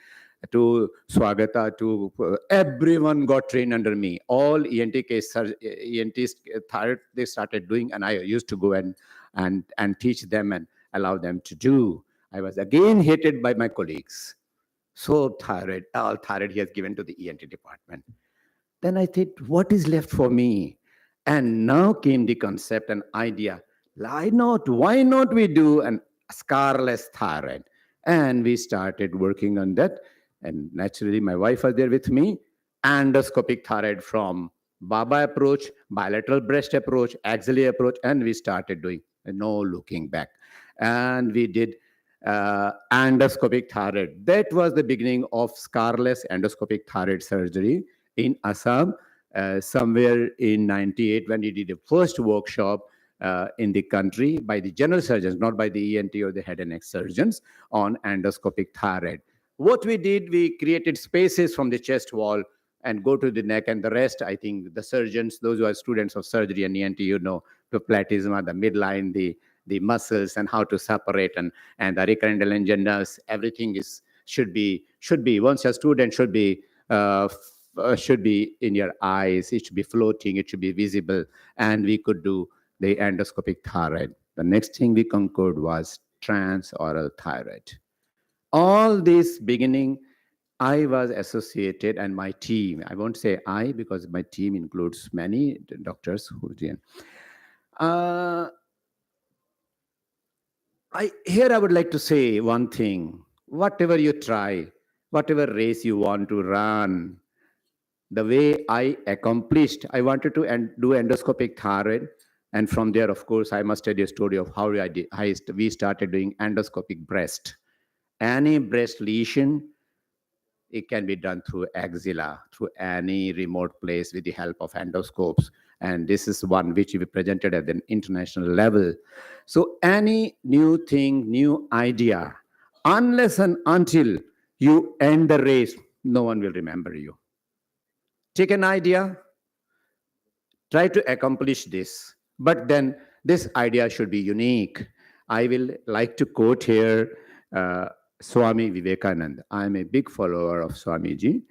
to Swagata, to everyone got trained under me. All ENT case, ENTs, thyroid, they started doing, and I used to go and teach them and allow them to do. I was again hated by my colleagues. So thyroid, all thyroid he has given to the ENT department. Then I thought, what is left for me? And now came the concept and idea. Why not we do an scarless thyroid? And we started working on that. And naturally, my wife was there with me. Endoscopic thyroid from Baba approach, bilateral breast approach, axillary approach, and we started doing no looking back. And we did endoscopic thyroid. That was the beginning of scarless endoscopic thyroid surgery in Assam, somewhere in 98, when we did the first workshop in the country by the general surgeons, not by the ENT or the head and neck surgeons, on endoscopic thyroid. What we did, we created spaces from the chest wall and go to the neck, and the rest, I think the surgeons, those who are students of surgery and ENT, you know, the platysma, the midline, the muscles, and how to separate, and the recurrent agendas, everything should be once a student should be in your eyes, it should be floating, it should be visible, and we could do the endoscopic thyroid. The next thing we conquered was transoral thyroid. All this beginning, I was associated, and my team, I won't say I because my team includes many doctors who did. I would like to say one thing. Whatever you try, whatever race you want to run, the way I accomplished, I wanted to do endoscopic thyroid. And from there, of course, I must tell you a story of how we started doing endoscopic breast. Any breast lesion, it can be done through axilla, through any remote place with the help of endoscopes. And this is one which we presented at an international level. So any new thing, new idea, unless and until you end the race, no one will remember you. Take an idea, try to accomplish this, but then this idea should be unique. I will like to quote here Swami Vivekananda. I'm a big follower of Swamiji,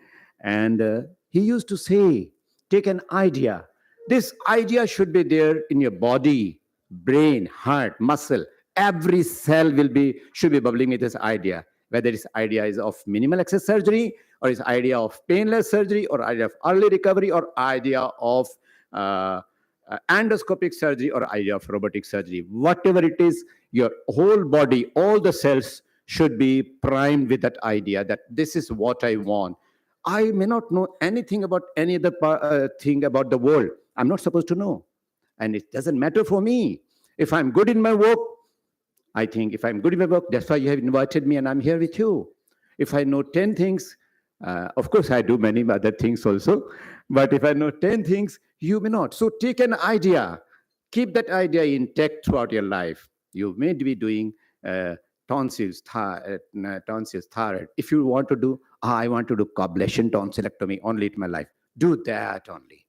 and he used to say, take an idea. This idea should be there in your body, brain, heart, muscle. Every cell should be bubbling with this idea. Whether this idea is of minimal access surgery, or is idea of painless surgery, or idea of early recovery, or idea of endoscopic surgery, or idea of robotic surgery. Whatever it is, your whole body, all the cells should be primed with that idea that this is what I want. I may not know anything about any other thing about the world. I'm not supposed to know. And it doesn't matter for me. If I'm good in my work, I think if I'm good in my work, that's why you have invited me and I'm here with you. If I know 10 things, of course, I do many other things also. But if I know 10 things, you may not. So take an idea. Keep that idea intact throughout your life. You may be doing tonsils, thyroid. If you want to do, I want to do coblation tonsillectomy only in my life, do that only.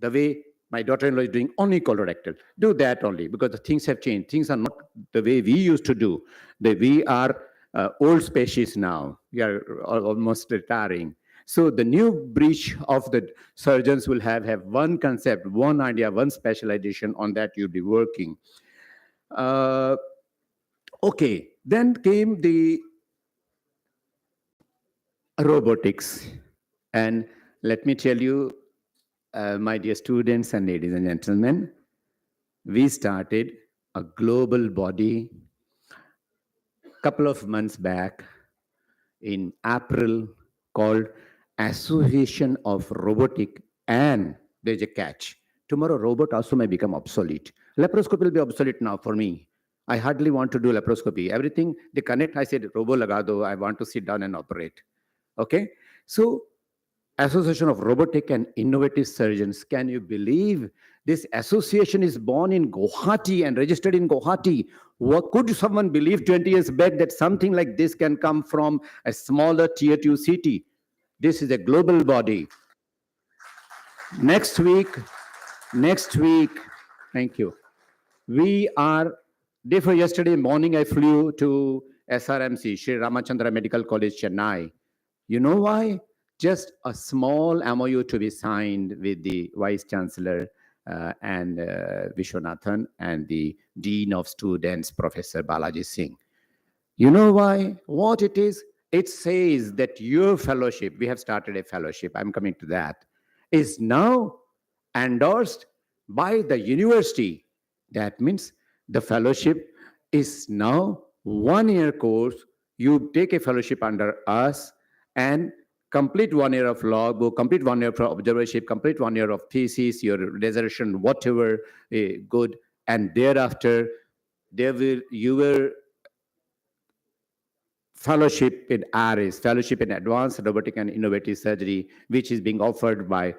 The way my daughter-in-law is doing only colorectal, do that only, because the things have changed. Things are not the way we used to do. We are old species now. We are almost retiring. So the new breach of the surgeons will have one concept, one idea, one specialization. On that you'll be working. Uh, okay, then came the robotics. And let me tell you, my dear students and ladies and gentlemen, we started a global body couple of months back in April called Association of Robotic, and there's a catch. Tomorrow, robot also may become obsolete. Laparoscopy will be obsolete now for me. I hardly want to do laparoscopy. Everything they connect, I said, robo lagado, I want to sit down and operate. Okay? So Association of Robotic and Innovative Surgeons. Can you believe this association is born in Guwahati and registered in Guwahati? What could someone believe 20 years back that something like this can come from a smaller tier 2 city? This is a global body. Next week, thank you. We are, day for yesterday morning, I flew to SRMC, Sri Ramachandra Medical College, Chennai. You know why? Just a small MOU to be signed with the Vice Chancellor and Vishwanathan and the Dean of Students, Professor Balaji Singh. You know why? What it is? It says that your fellowship, we have started a fellowship, I'm coming to that, is now endorsed by the university. That means the fellowship is now 1 year course. You take a fellowship under us and complete 1 year of logbook, complete 1 year of observership, complete 1 year of thesis, your dissertation, whatever, good. And thereafter, you will fellowship in ARIS, fellowship in advanced robotic and innovative surgery, which is being offered by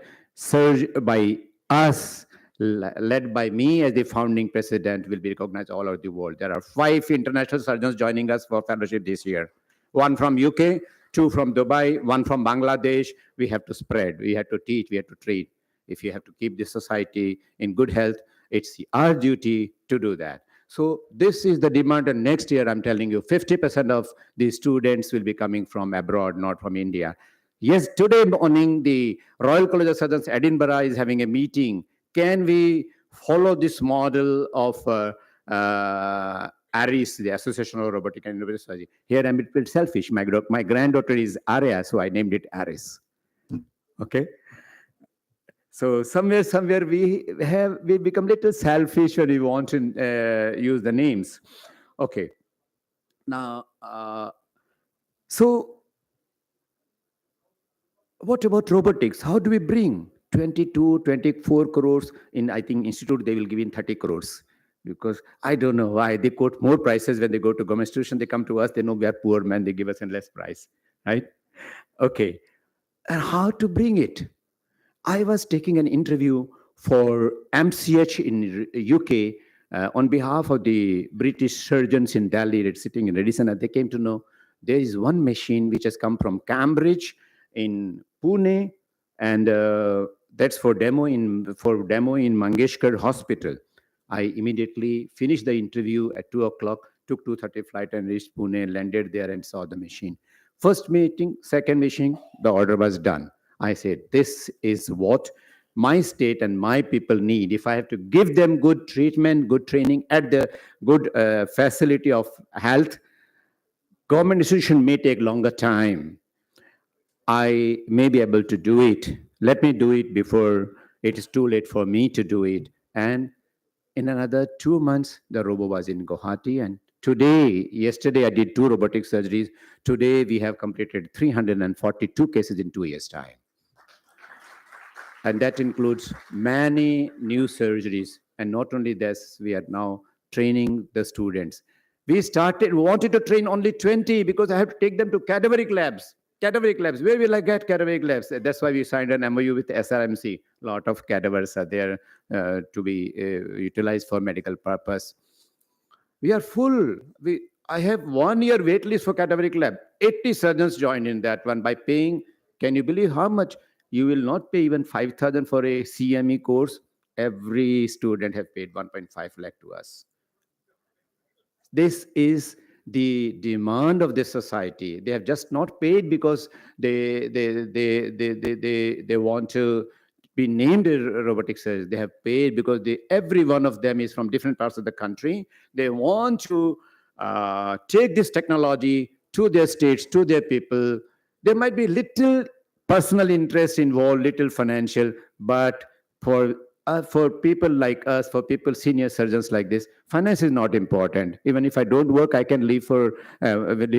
us, led by me as the founding president, will be recognized all over the world. There are 5 international surgeons joining us for fellowship this year. 1 from UK, 2 from Dubai, 1 from Bangladesh. We have to spread, we have to teach, we have to treat. If you have to keep this society in good health, it's our duty to do that. So this is the demand, and next year, I'm telling you, 50% of the students will be coming from abroad, not from India. Yes, today morning, the Royal College of Surgeons, Edinburgh, is having a meeting. Can we follow this model of ARIS, the Association of Robotic and Innovative Surgery? Here I'm a bit selfish. My granddaughter is Arya, so I named it ARIS. Okay. So somewhere we become little selfish when we want to use the names. Okay. Now, so what about robotics? How do we bring 22, 24 crores in, I think, institute, they will give in 30 crores. Because I don't know why they quote more prices when they go to government institution. They come to us, they know we are poor men, they give us a less price, right? Okay. And how to bring it? I was taking an interview for MCH in UK on behalf of the British surgeons in Delhi, that's sitting in Radisson, and they came to know there is one machine which has come from Cambridge in Pune, and that's for demo in Mangeshkar Hospital. I immediately finished the interview at 2 o'clock, took 2:30 flight and reached Pune, landed there and saw the machine. First meeting, second meeting, the order was done. I said, this is what my state and my people need. If I have to give them good treatment, good training at the good facility of health, government institution may take longer time. I may be able to do it. Let me do it before it is too late for me to do it. And in another 2 months, the robo was in Guwahati. And yesterday, I did 2 robotic surgeries. Today, we have completed 342 cases in 2 years' time. And that includes many new surgeries. And not only this, we are now training the students. We wanted to train only 20 because I have to take them to cadaveric labs. Cadaveric labs, where will I get cadaveric labs? That's why we signed an MOU with SRMC. A lot of cadavers are there to be utilized for medical purpose. We are full. I have 1 year wait list for cadaveric lab. 80 surgeons joined in that one by paying. Can you believe how much? You will not pay even 5,000 for a CME course. Every student have paid 1.5 lakh to us. This is the demand of this society. They have just not paid because they want to be named a robotic surgeon. They have paid because every one of them is from different parts of the country. They want to take this technology to their states, to their people. There might be little personal interest involved, little financial, but for people like us, for people senior surgeons like this, finance is not important. Even if I don't work, I can live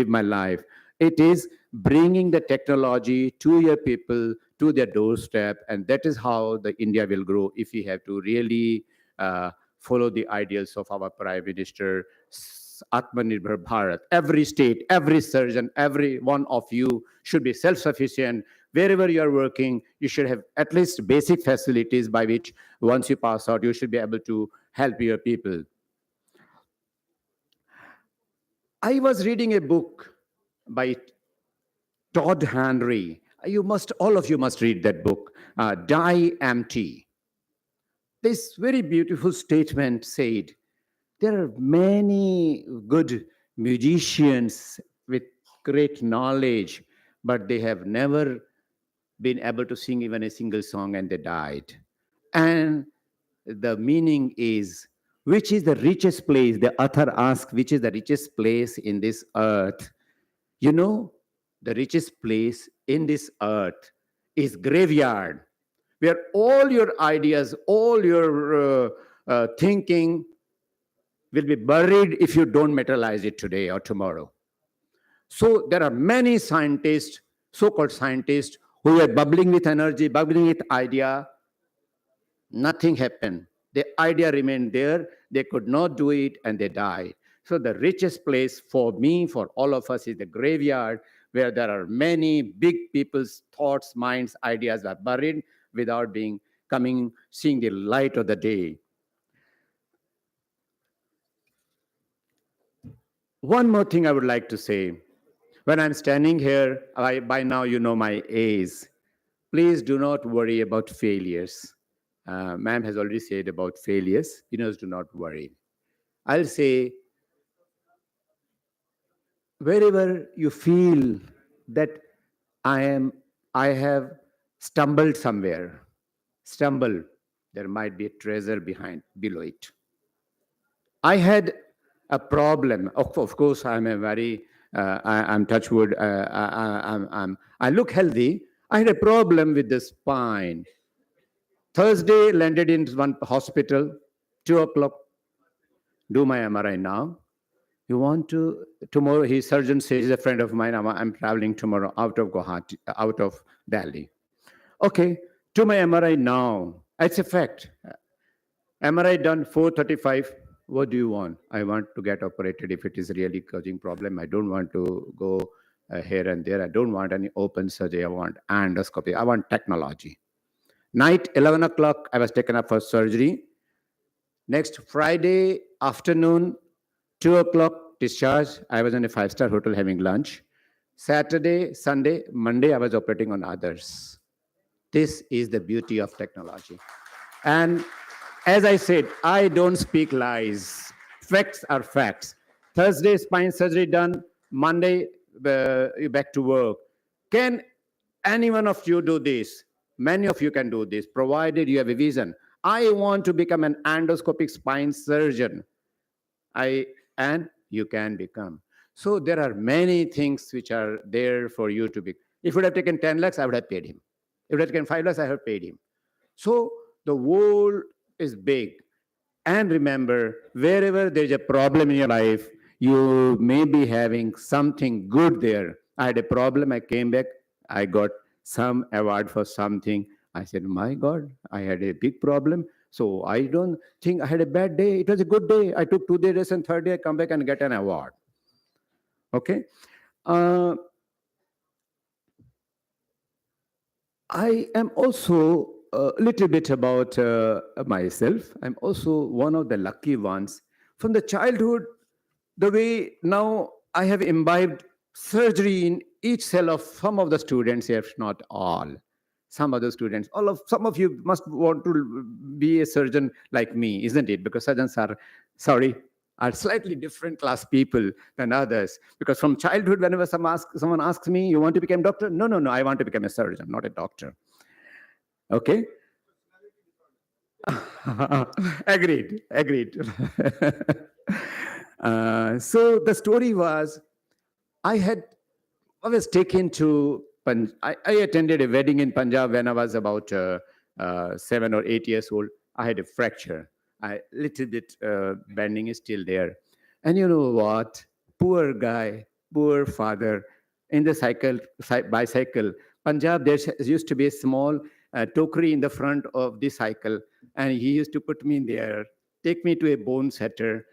my life. It is bringing the technology to your people, to their doorstep, and that is how the India will grow. If we have to really follow the ideals of our Prime Minister, Atmanirbhar Bharat. Every state, every surgeon, every one of you should be self-sufficient. Wherever you are working, you should have at least basic facilities by which once you pass out, you should be able to help your people. I was reading a book by Todd Henry. All of you must read that book, Die Empty. This very beautiful statement said, there are many good musicians with great knowledge, but they have never been able to sing even a single song and they died. And the meaning is, which is the richest place? The author asks, which is the richest place in this earth? You know, the richest place in this earth is graveyard, where all your ideas, all your thinking will be buried if you don't materialize it today or tomorrow. So there are many scientists, so-called scientists, who are bubbling with energy, bubbling with idea. Nothing happened. The idea remained there. They could not do it and they died. So the richest place for me, for all of us, is the graveyard, where there are many big people's thoughts, minds, ideas are buried without seeing the light of the day. One more thing I would like to say. When I'm standing here, by now you know my age. Please do not worry about failures. Ma'am has already said about failures. You know, do not worry. I'll say, wherever you feel that I have stumbled somewhere, there might be a treasure below it. I had a problem. Of course, I'm a very, I'm touch wood. I look healthy. I had a problem with the spine. Thursday, landed in one hospital, 2 o'clock. Do my MRI now. You want to, tomorrow, his surgeon says, he's a friend of mine, I'm traveling tomorrow out of Guwahati, out of Delhi. Okay, do my MRI now. It's a fact. MRI done 4:35. What do you want? I want to get operated if it is really causing problem. I don't want to go here and there. I don't want any open surgery. I want endoscopy. I want technology. Night, 11 o'clock, I was taken up for surgery. Next Friday afternoon, 2 o'clock, discharge. I was in a 5-star hotel having lunch. Saturday, Sunday, Monday, I was operating on others. This is the beauty of technology. And as I said, I don't speak lies. Facts are facts. Thursday, spine surgery done. Monday, you back to work. Can any one of you do this? Many of you can do this, provided you have a vision. I want to become an endoscopic spine surgeon. And you can become. So there are many things which are there for you to be. If you would have taken 10 lakhs, I would have paid him. If you would have taken 5 lakhs, I would have paid him. So the world is big. And remember, wherever there's a problem in your life, you may be having something good there. I had a problem, I came back, I got some award for something. I said, my God, I had a big problem. So I don't think I had a bad day. It was a good day. I took 2 days and third day I come back and get an award. Okay. I am also a little bit about myself. I'm also one of the lucky ones. From the childhood, the way now I have imbibed surgery in each cell of some of the students, if not all. Some other students, some of you must want to be a surgeon like me, isn't it? Because surgeons are, sorry, are slightly different class people than others. Because from childhood, whenever someone asks me, you want to become doctor? No, no, no, I want to become a surgeon, not a doctor. Okay? Agreed, agreed. So the story was, I was taken to, I attended a wedding in Punjab when I was about 7 or 8 years old. I had a fracture. Little bit bending is still there. And you know what? Poor guy, poor father, in the bicycle. Punjab, there used to be a small tokery in the front of the cycle. And he used to put me in there, take me to a bone setter,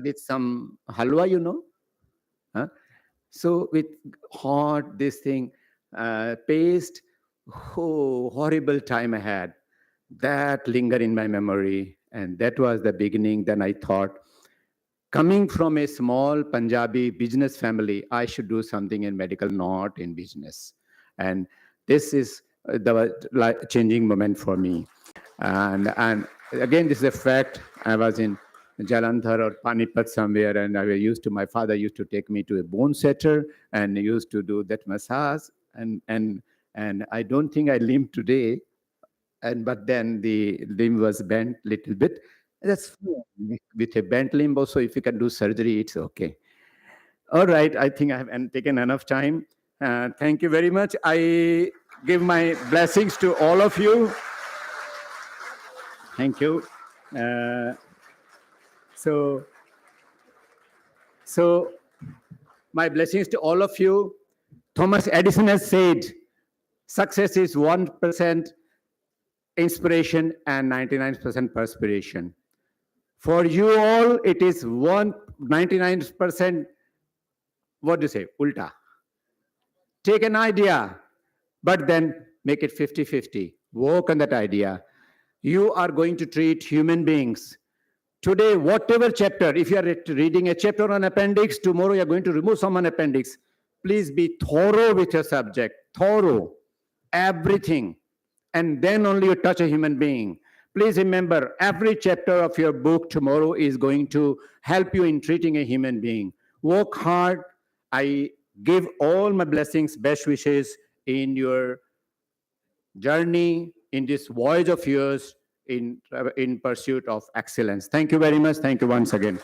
with some halwa, you know. Huh? So with hot, this thing, paste, oh, horrible time I had. That lingered in my memory. And that was the beginning. Then I thought, coming from a small Punjabi business family, I should do something in medical, not in business. And this is the changing moment for me. And again, this is a fact. I was in Jalandhar or Panipat somewhere, and my father used to take me to a bone setter and used to do that massage. And I don't think I limp today, but then the limb was bent little bit. That's fine. With a bent limb also, if you can do surgery, it's okay. All right, I think I have taken enough time. Thank you very much. I give my blessings to all of you. Thank you. So my blessings to all of you. Thomas Edison has said, success is 1% inspiration and 99% perspiration. For you all, it is 99%, what do you say, ulta. Take an idea, but then make it 50-50. Work on that idea. You are going to treat human beings. Today, whatever chapter, if you are reading a chapter on appendix, tomorrow you're going to remove some appendix. Please be thorough with your subject, thorough, everything. And then only you touch a human being. Please remember, every chapter of your book tomorrow is going to help you in treating a human being. Work hard. I give all my blessings, best wishes in your journey, in this voyage of yours, in pursuit of excellence. Thank you very much. Thank you once again.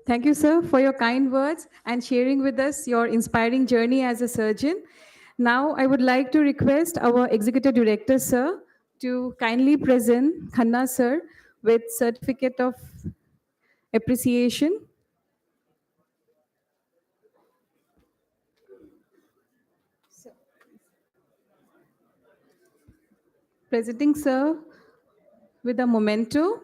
Thank you, sir, for your kind words and sharing with us your inspiring journey as a surgeon. Now, I would like to request our Executive Director, sir, to kindly present Khanna, sir, with certificate of appreciation. Presenting, sir, with a memento.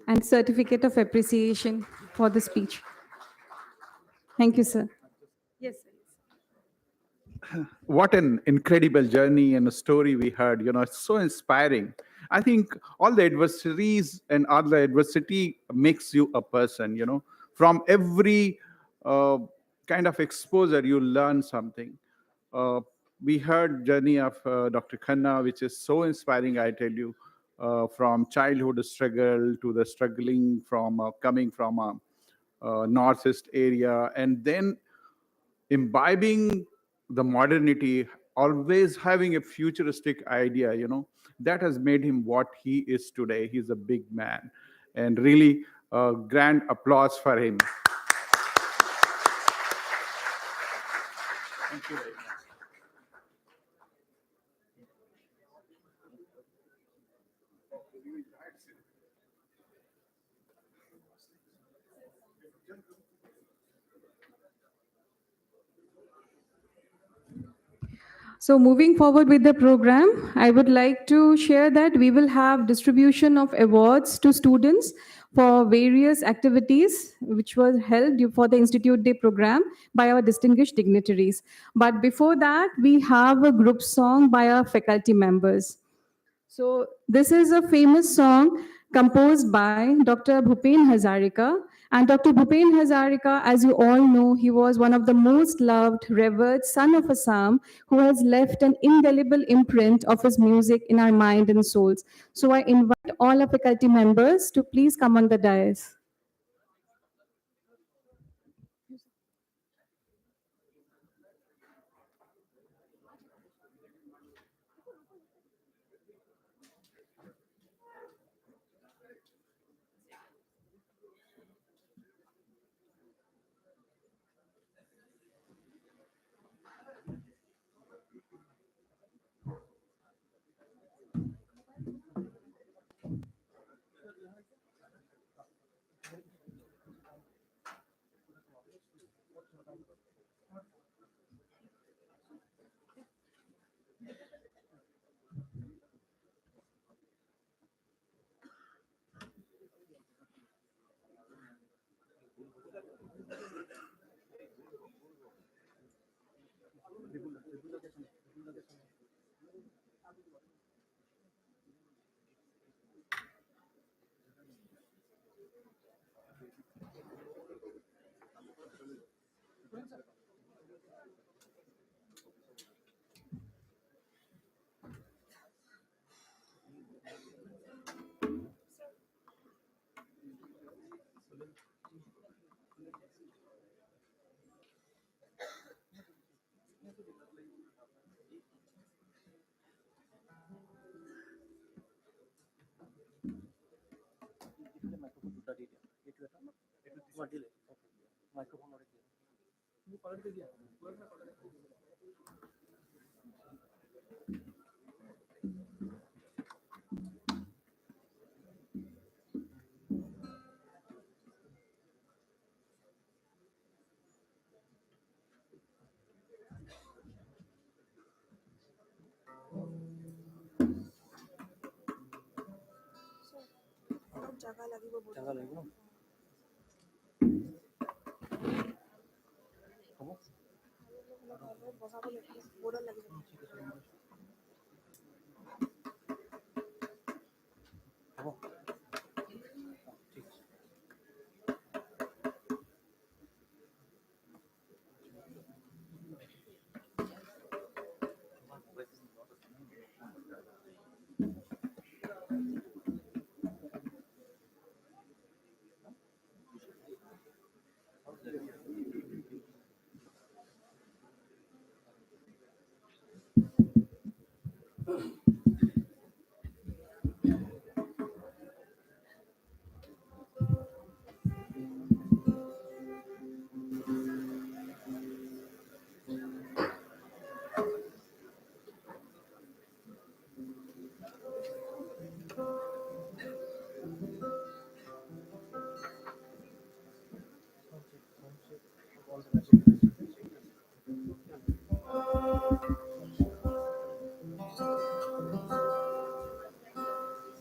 And certificate of appreciation for the speech. Thank you, sir. Yes, sir. What an incredible journey and a story we heard. It's so inspiring. I think all the adversities and all the adversity makes you a person. From every kind of exposure, you learn something. We heard journey of Dr. Khanna, which is so inspiring, I tell you, from childhood struggle to the struggling from coming from a northeast area, and then imbibing the modernity, always having a futuristic idea, that has made him what he is today. He's a big man, and really grand applause for him. Thank you very much. So moving forward with the program, I would like to share that we will have distribution of awards to students for various activities which were held for the Institute Day program by our distinguished dignitaries. But before that, we have a group song by our faculty members. So this is a famous song composed by Dr. Bhupen Hazarika. And Dr. Bhupen Hazarika, as you all know, he was one of the most loved, revered son of Assam who has left an indelible imprint of his music in our mind and souls. So I invite all our faculty members to please come on the dais.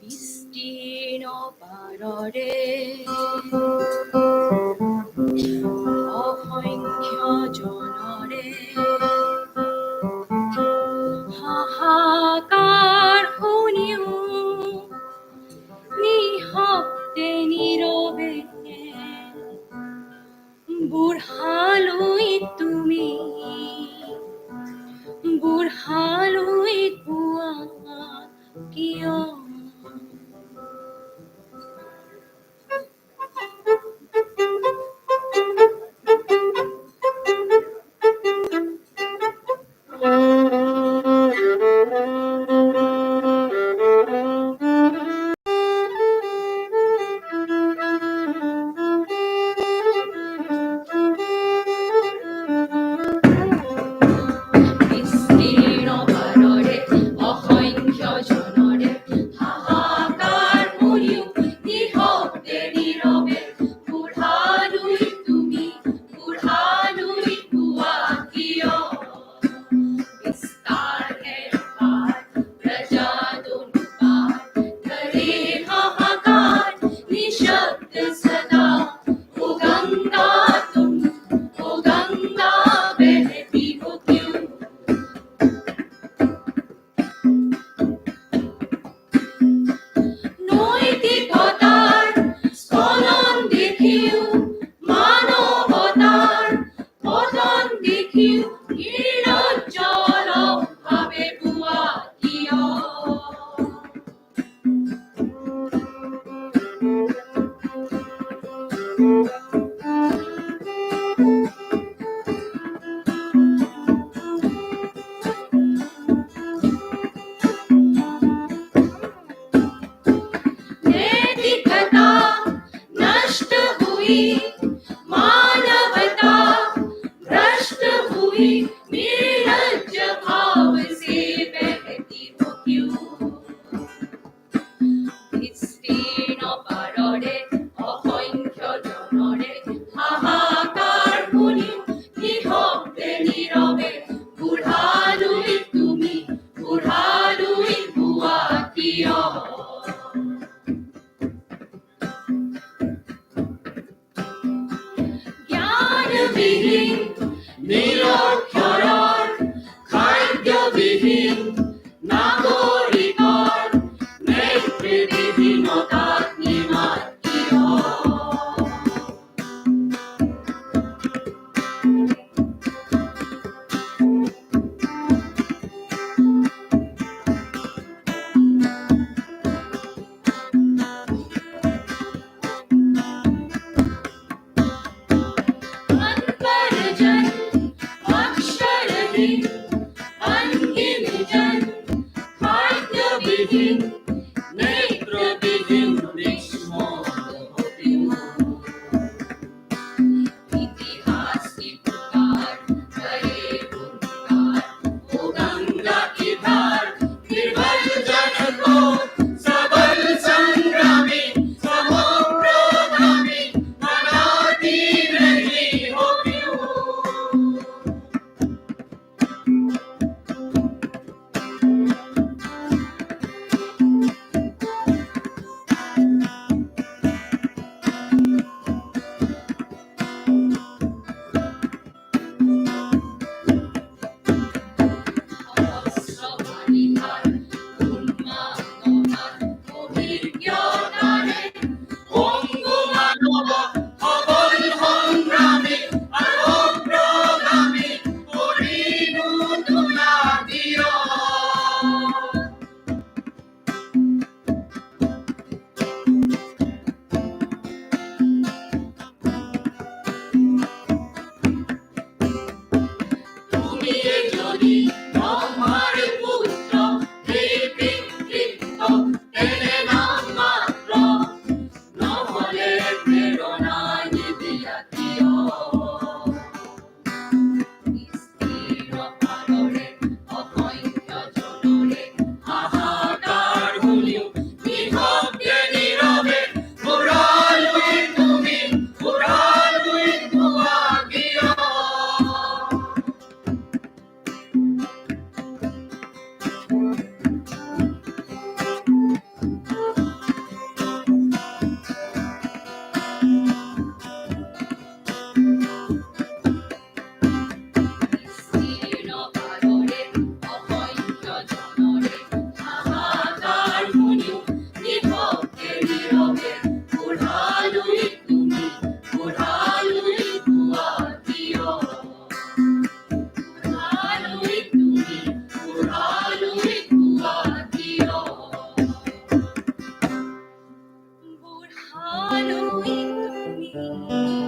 বিস্তীৰ্ণ পাৰৰে অসংখ্য জনৰে হাহাকাৰ শুনিও নিঃশব্দে নীৰৱে বুঢ়ালৈ তুমি বুঢ়ালৈ পোৱা কিয় हुई मानवता भ्रष्ट हुई निर्लज्ज भाव से बहती हो क्यों বিস্তীৰ্ণ পাৰৰে অসংখ্য জনৰে হাহাকাৰ শুনি নিশব্দে নীৰৱে বুঢ়ালৈ তুমি বুঢ়ালৈ হোৱা কিয় জ্ঞানবিহীন নিৰক্ষৰৰ খাদ্যবিহীন নাগৰিকৰ নেতৃত্বহীনতাত নিমাত কিয় अनपढ़ अक्षरहीन अंगिन जन खाद्यविहीन नेत्रविहीन निष्मोह इतिहास की पुकार करे पुकार ओ गंगा की धार निर्मल जन को सबल संग्रामी समोप्रगामी बनाती रही हो क्यों অস্ত্রবাণীধার উন্মাদনার অভিজ্ঞতারে পঙ্গু মানব সবল সংগ্রামী আর অগ্রগামী করিনু তোলা দিয় তুমি যদি ব্রহ্মার পুত্র এই বিকৃত তেনে নাম মাত্র নহলে প্রেরণা নিদিয়া কিয় স্থিৰ পাৰৰে অসংখ্য জনৰে হাহাকাৰ শুনিও নিশব্দে নীৰৱে বুঢ়ালৈ তুমি বুঢ়ালৈ হোৱা কিয় বিস্তীৰ্ণ পাৰৰে অসংখ্য জনৰে হাহাকাৰ শুনিও নিশব্দে নীৰৱে বুঢ়ালৈ তুমি বুঢ়ালৈ হোৱা কিয় বুঢ়ালৈ তুমি বুঢ়ালৈ হোৱা কিয় বুঢ়ালৈ তুমি বুঢ়ালৈ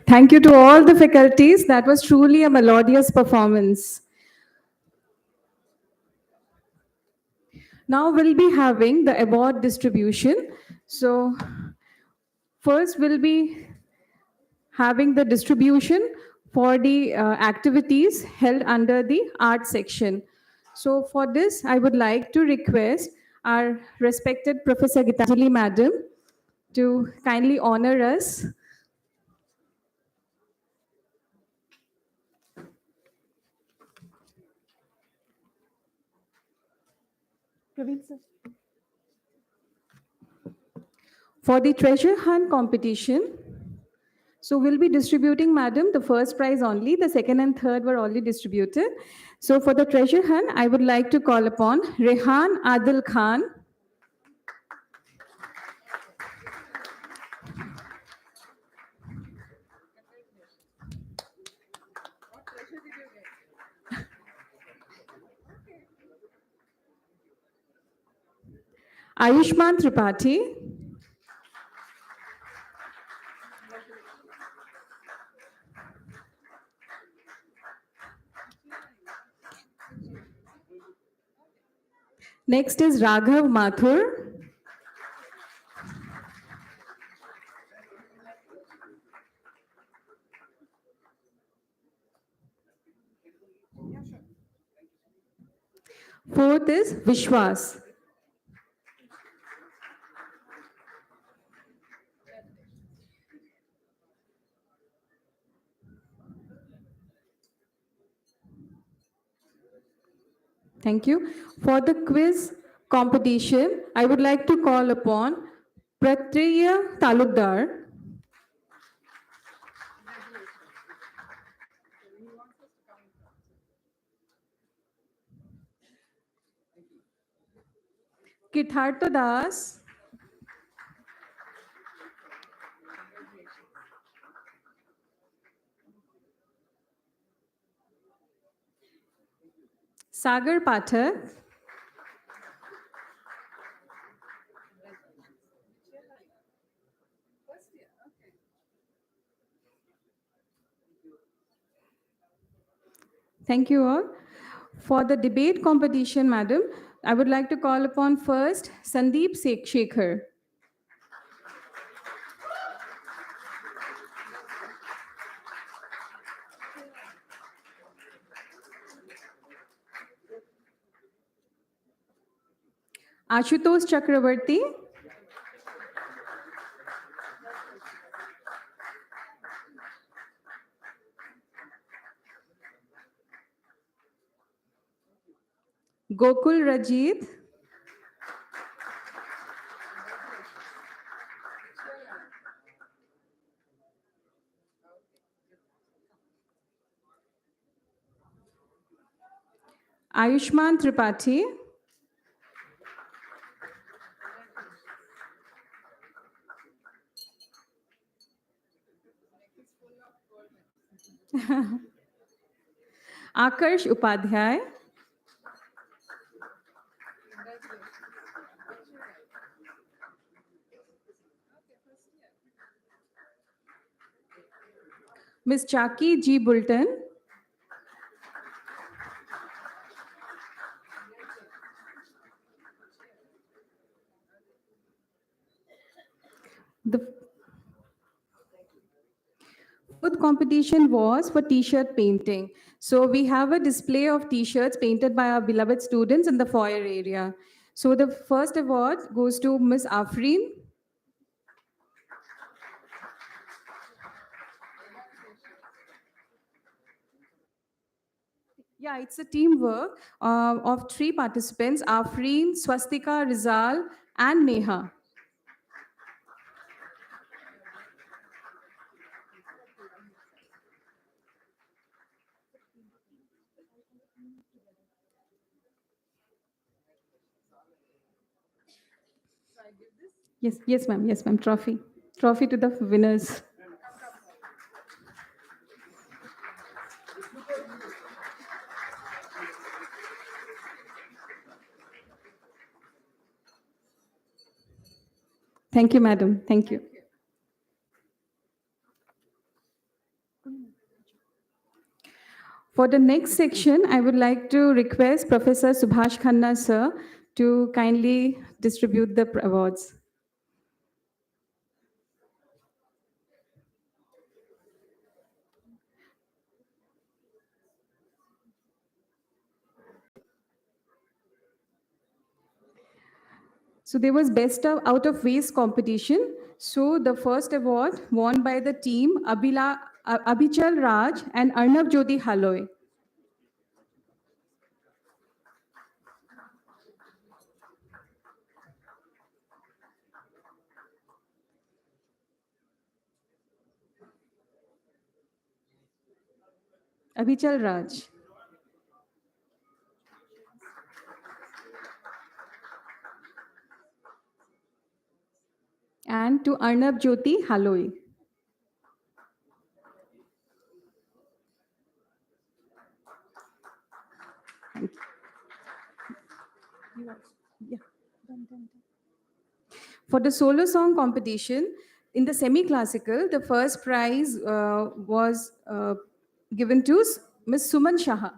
Thank you to all the faculties. That was truly a melodious performance. Now we'll be having the award distribution. So first we'll be having the distribution for the activities held under the art section. So for this, I would like to request our respected Professor Gitanjali Madam to kindly honor us. For the treasure hunt competition, so we'll be distributing, madam, the first prize only. The second and third were already distributed. So for the treasure hunt, I would like to call upon Rehan Adil Khan. Ayushman Tripathi. Next is Raghav Mathur. Fourth is Vishwas. Thank you. For the quiz competition, I would like to call upon Pratriya Talukdar. Kitharto Das. Sagar Pathak. Thank you all. For the debate competition, madam, I would like to call upon first Sandeep Shekhar. Ashutosh Chakravarti. Gokul Rajit. Ayushman Tripathi. Akarsh Upadhyay. Ms. Chaki G. Bulton. The fourth competition was for t-shirt painting. So we have a display of t-shirts painted by our beloved students in the foyer area. So the first award goes to Ms. Afreen. Yeah, it's a teamwork of three participants, Afreen, Swastika, Rizal, and Neha. Yes, ma'am, trophy. Trophy to the winners. Thank you, madam. Thank you. For the next section, I would like to request Professor Subhash Khanna, sir, to kindly distribute the awards. So there was best of out of waste competition. So the first award won by the team Abhichal Raj and Arnav Jyoti Haloy. Abhichal Raj. And to Arnav Jyoti Haloy. Thank you. Yeah, done. For the solo song competition, in the semi-classical, the first prize was given to Miss Suman Shah.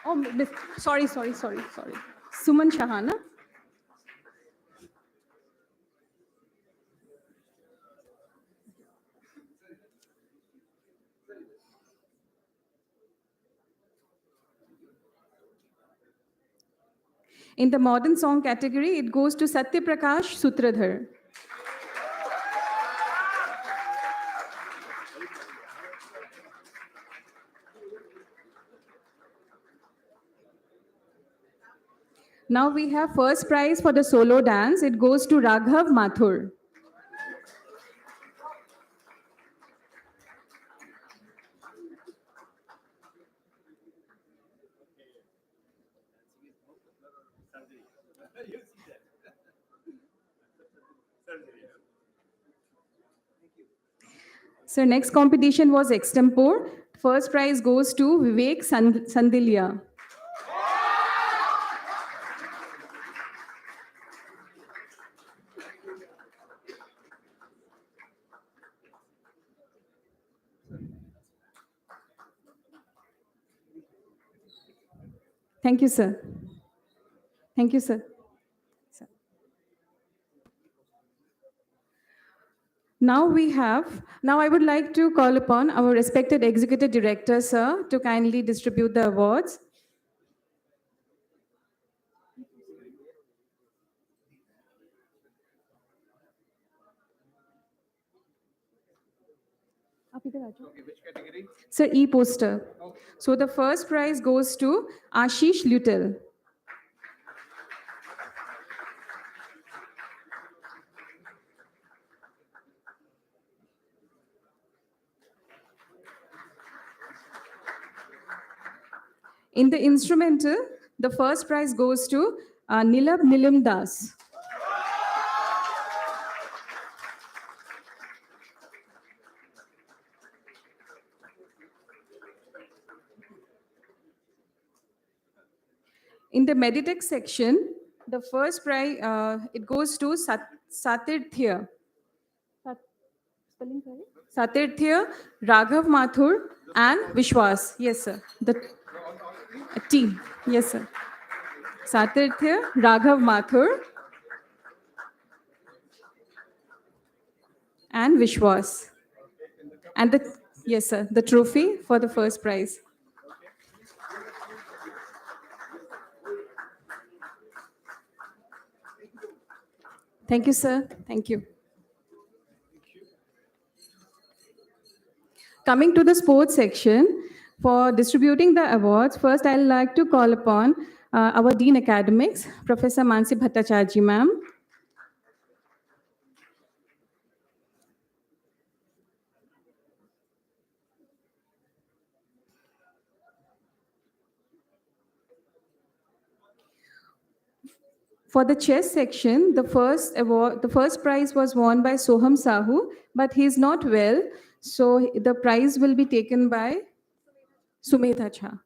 Oh, sorry. Suman Shah, na? In the modern song category, it goes to Satya Prakash Sutradhar. Now we have first prize for the solo dance. It goes to Raghav Mathur. So next competition was extempore. First prize goes to Vivek Sandilya. Thank you, sir. Thank you, sir. Now I would like to call upon our respected executive director, sir, to kindly distribute the awards. Which category? Sir, e-poster. So the first prize goes to Ashish Lutel. In the instrumental, the first prize goes to Nilab Nilim Das. In the Meditech section, the first prize, it goes to Satirthya. Spelling correct? Satirthya, Raghav Mathur, and Vishwas. Yes, sir. The team. Yes, sir. Satirthya, Raghav Mathur, and Vishwas. And yes, sir, the trophy for the first prize. Thank you, sir. Thank you. Coming to the sports section, for distributing the awards, first I'd like to call upon our Dean Academics, Professor Mansi Bhattacharjee, ma'am. For the chess section, the first prize was won by Soham Sahu, but he's not well, so the prize will be taken by Sumedha Jha.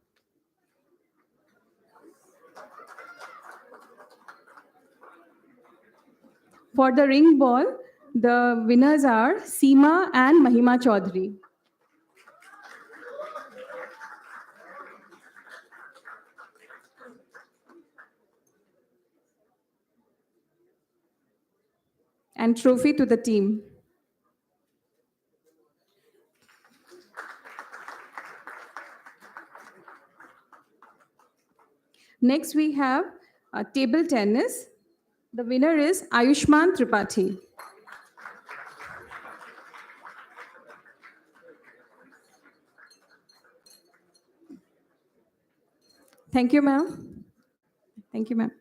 For the ring ball, the winners are Seema and Mahima Chaudhary. And trophy to the team. Next, we have table tennis. The winner is Ayushman Tripathi. Thank you, ma'am. Thank you, ma'am.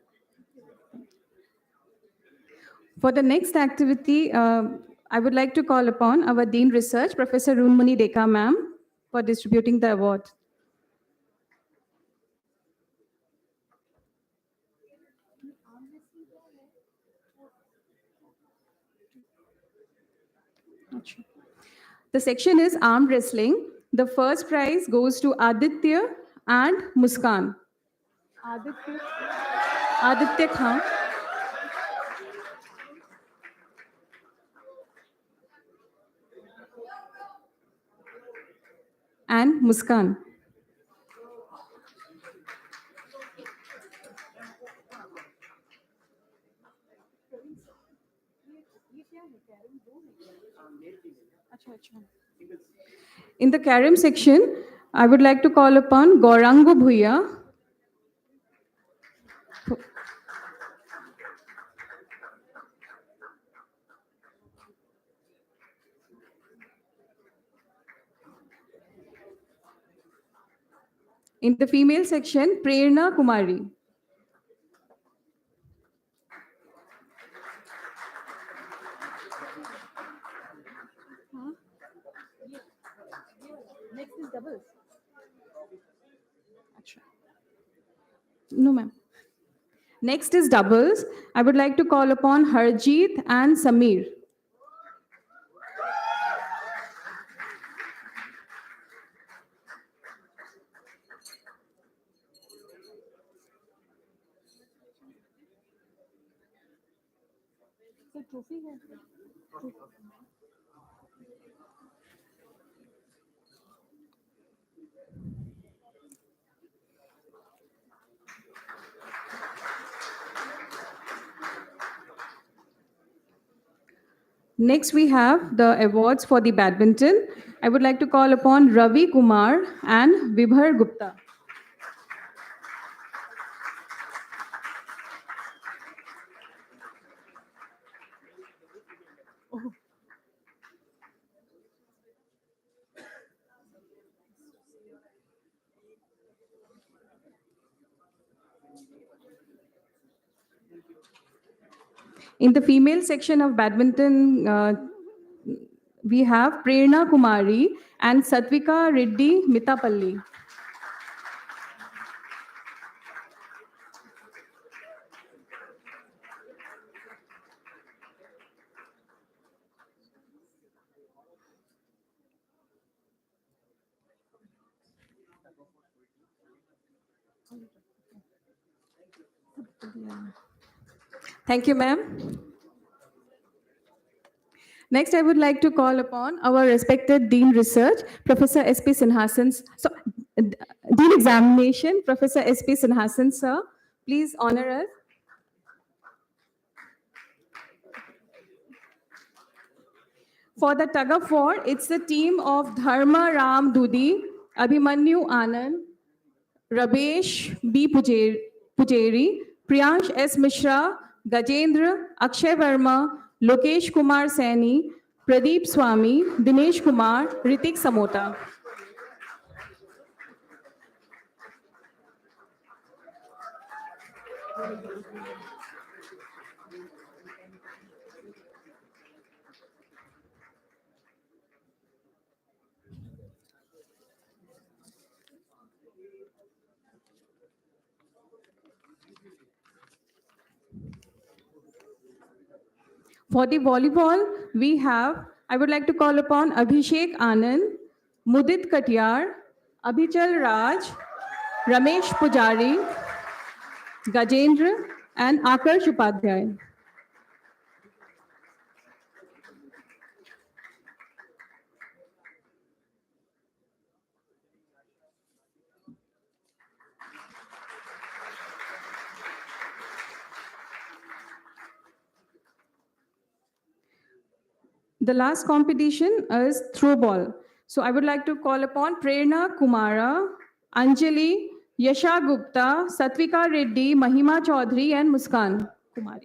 For the next activity, I would like to call upon our Dean Research, Professor Runmani Deka, ma'am, for distributing the award. The section is arm wrestling. The first prize goes to Aditya and Muskan. Aditya Khan. and Muskan. In the Karim section, I would like to call upon Gaurango Bhuya. In the female section, Prerna Kumari. No, ma'am. Next is doubles. I would like to call upon Harjeet and Samir. Next, we have the awards for the badminton. I would like to call upon Ravi Kumar and Vibhar Gupta. In the female section of badminton, we have Prerna Kumari and Satvika Reddy Mitapalli. Thank you, ma'am. Next, I would like to call upon our respected Dean Research, Professor S.P. Sinhasan. Dean Examination, Professor S.P. Sinhasan, sir. Please honor us. For the tug of war, it's the team of Dharma Ram Dudi, Abhimanyu Anand, Rabesh B. Pujeri, Priyansh S. Mishra, Gajendra, Akshay Verma, Lokesh Kumar Saini, Pradeep Swami, Dinesh Kumar, Ritik Samota. For the volleyball, I would like to call upon Abhishek Anand, Mudit Katyar, Abhichal Raj, Ramesh Pujari, Gajendra, and Akarsh Upadhyay. The last competition is throw ball. So I would like to call upon Prerna Kumara, Anjali, Yasha Gupta, Satvika Reddy, Mahima Chaudhary, and Muskan Kumari.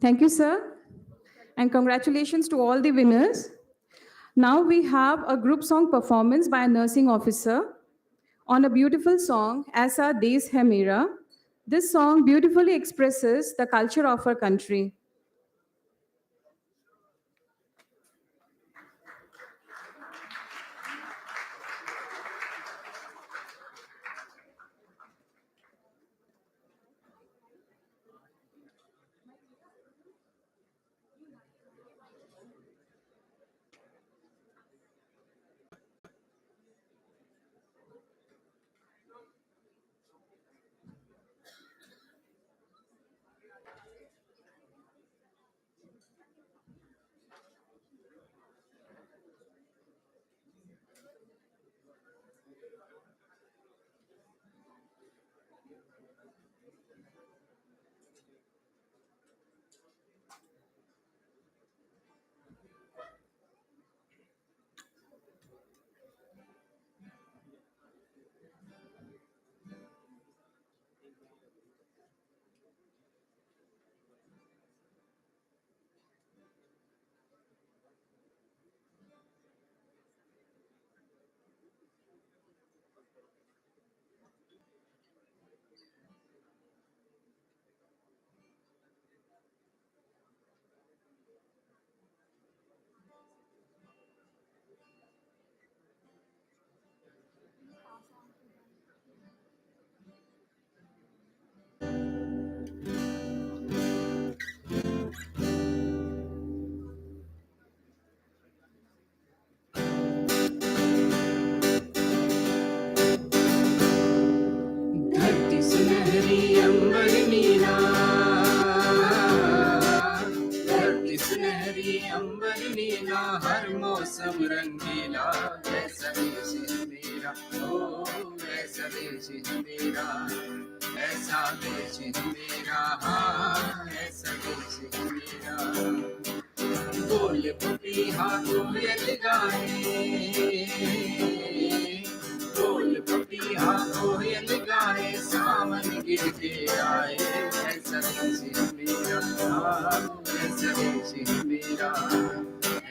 Thank you, sir. And congratulations to all the winners. Now we have a group song performance by a nursing officer on a beautiful song, Aisa Desh Hai Mera. This song beautifully expresses the culture of our country. सुनहरी अंबर नीला, धरती सुनहरी अंबर नीला, हर मौसम रंगीला, ऐसा देश है मेरा, ओ ऐसा देश है मेरा, ऐसा देश है मेरा, हाँ ऐसा देश है मेरा। बोल पपीहा कोयल गाए, बोल पपीहा कोयल गाए, सावन गिर के आए, ऐसा देश है मेरा, हाँ ऐसा देश है मेरा,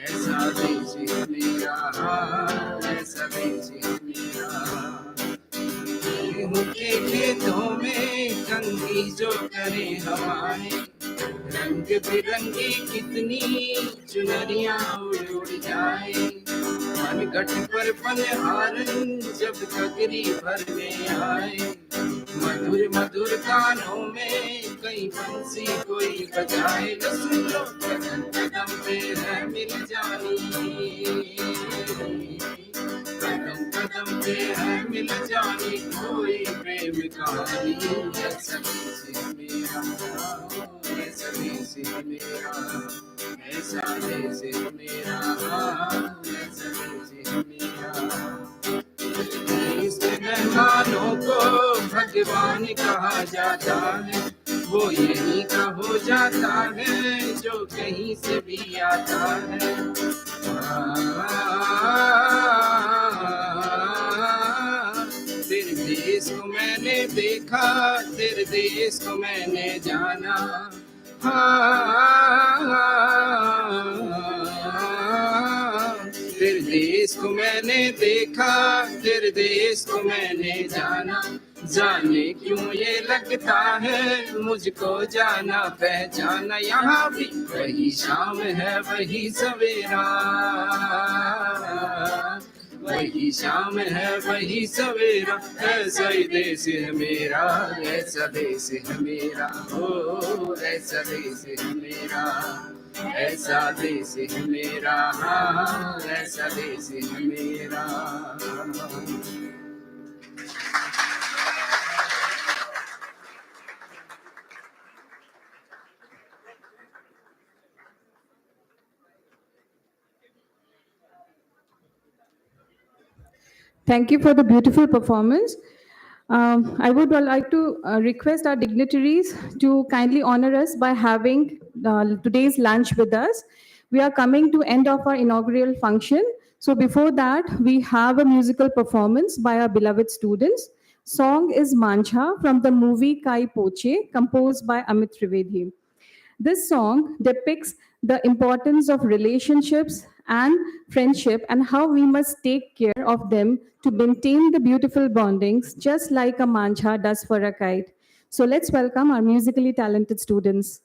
ऐसा देश है मेरा, हाँ ऐसा देश है मेरा। गेहूं के खेतों में कंघी जो करे हवाएं, रंग बिरंगी कितनी चुनरियां उड़ उड़ जाए, मनगढ़ पर पनहारन जब गगरी भरने आए, मधुर मधुर गानों में कई बंसी कोई बजाए, सुन लो कदम कदम पे है मिल जानी, कदम कदम पे है मिल जानी, कोई प्रेम कहानी, ऐसा देश है मेरा, ऐसा देश है मेरा, ऐसा देश है मेरा, ऐसा देश है मेरा। इस मेहमानों को भगवान कहा जाता है, वो यही का हो जाता है जो कहीं से भी आता है। तेरे देश को मैंने देखा, तेरे देश को मैंने जाना, तेरे देश को मैंने देखा, तेरे देश को मैंने जाना, जाने क्यों ये लगता है मुझको जाना पहचाना, यहाँ भी वही शाम है वही सवेरा, वही शाम है वही सवेरा, ऐसा ही देश है मेरा, ऐसा देश है मेरा, ओ ऐसा देश है मेरा, ऐसा देश है मेरा, हाँ ऐसा देश है मेरा। Thank you for the beautiful performance. I would like to request our dignitaries to kindly honor us by having today's lunch with us. We are coming to end of our inaugural function. So before that, we have a musical performance by our beloved students. Song is Mancha from the movie Kai Poche, composed by Amit Trivedi. This song depicts the importance of relationships and friendship and how we must take care of them to maintain the beautiful bondings, just like a mancha does for a kite. So let's welcome our musically talented students.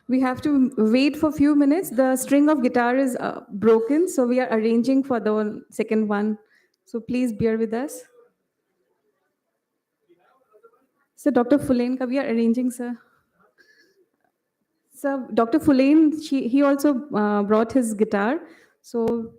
We have to wait for a few minutes. The string of guitar is broken, so we are arranging for the second one. So please bear with us. So Dr. Fullain, we are arranging, sir. So Dr. Fullain, he also brought his guitar. So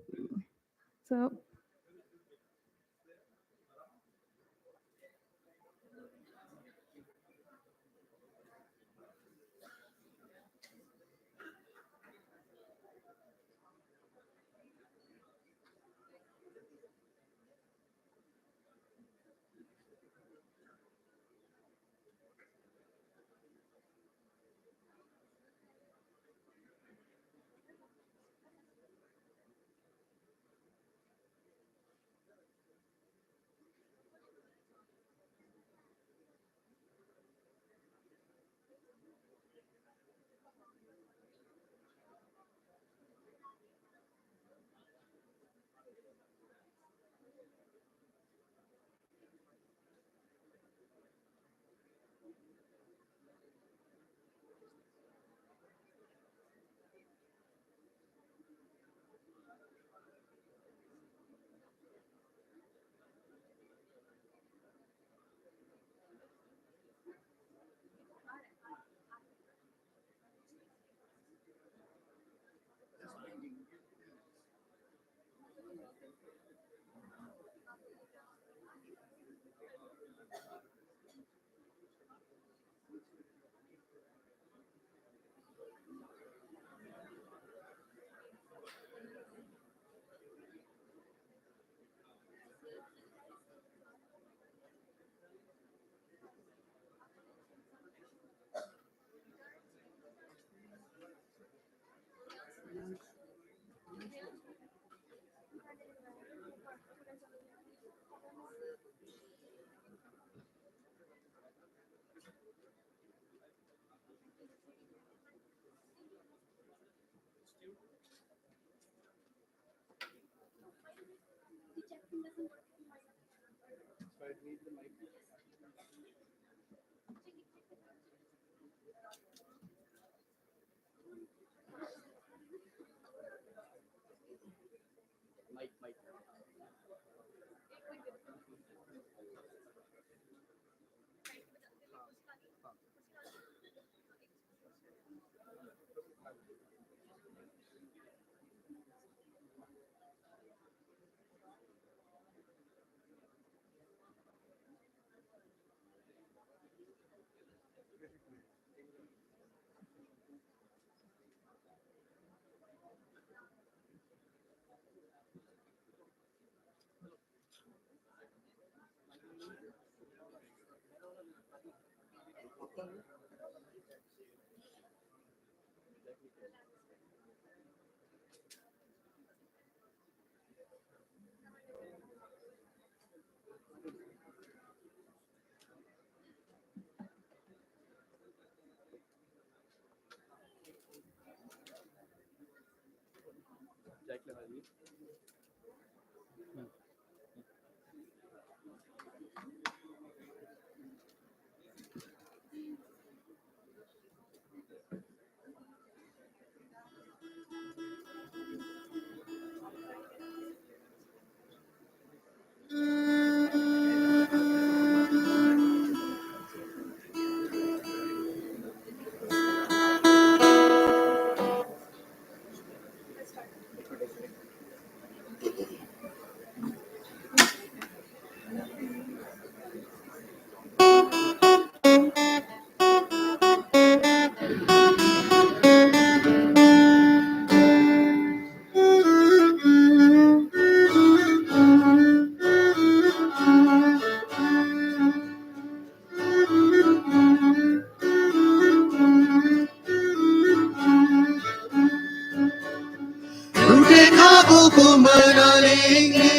रूठे ख्वाबों को मना लेंगे,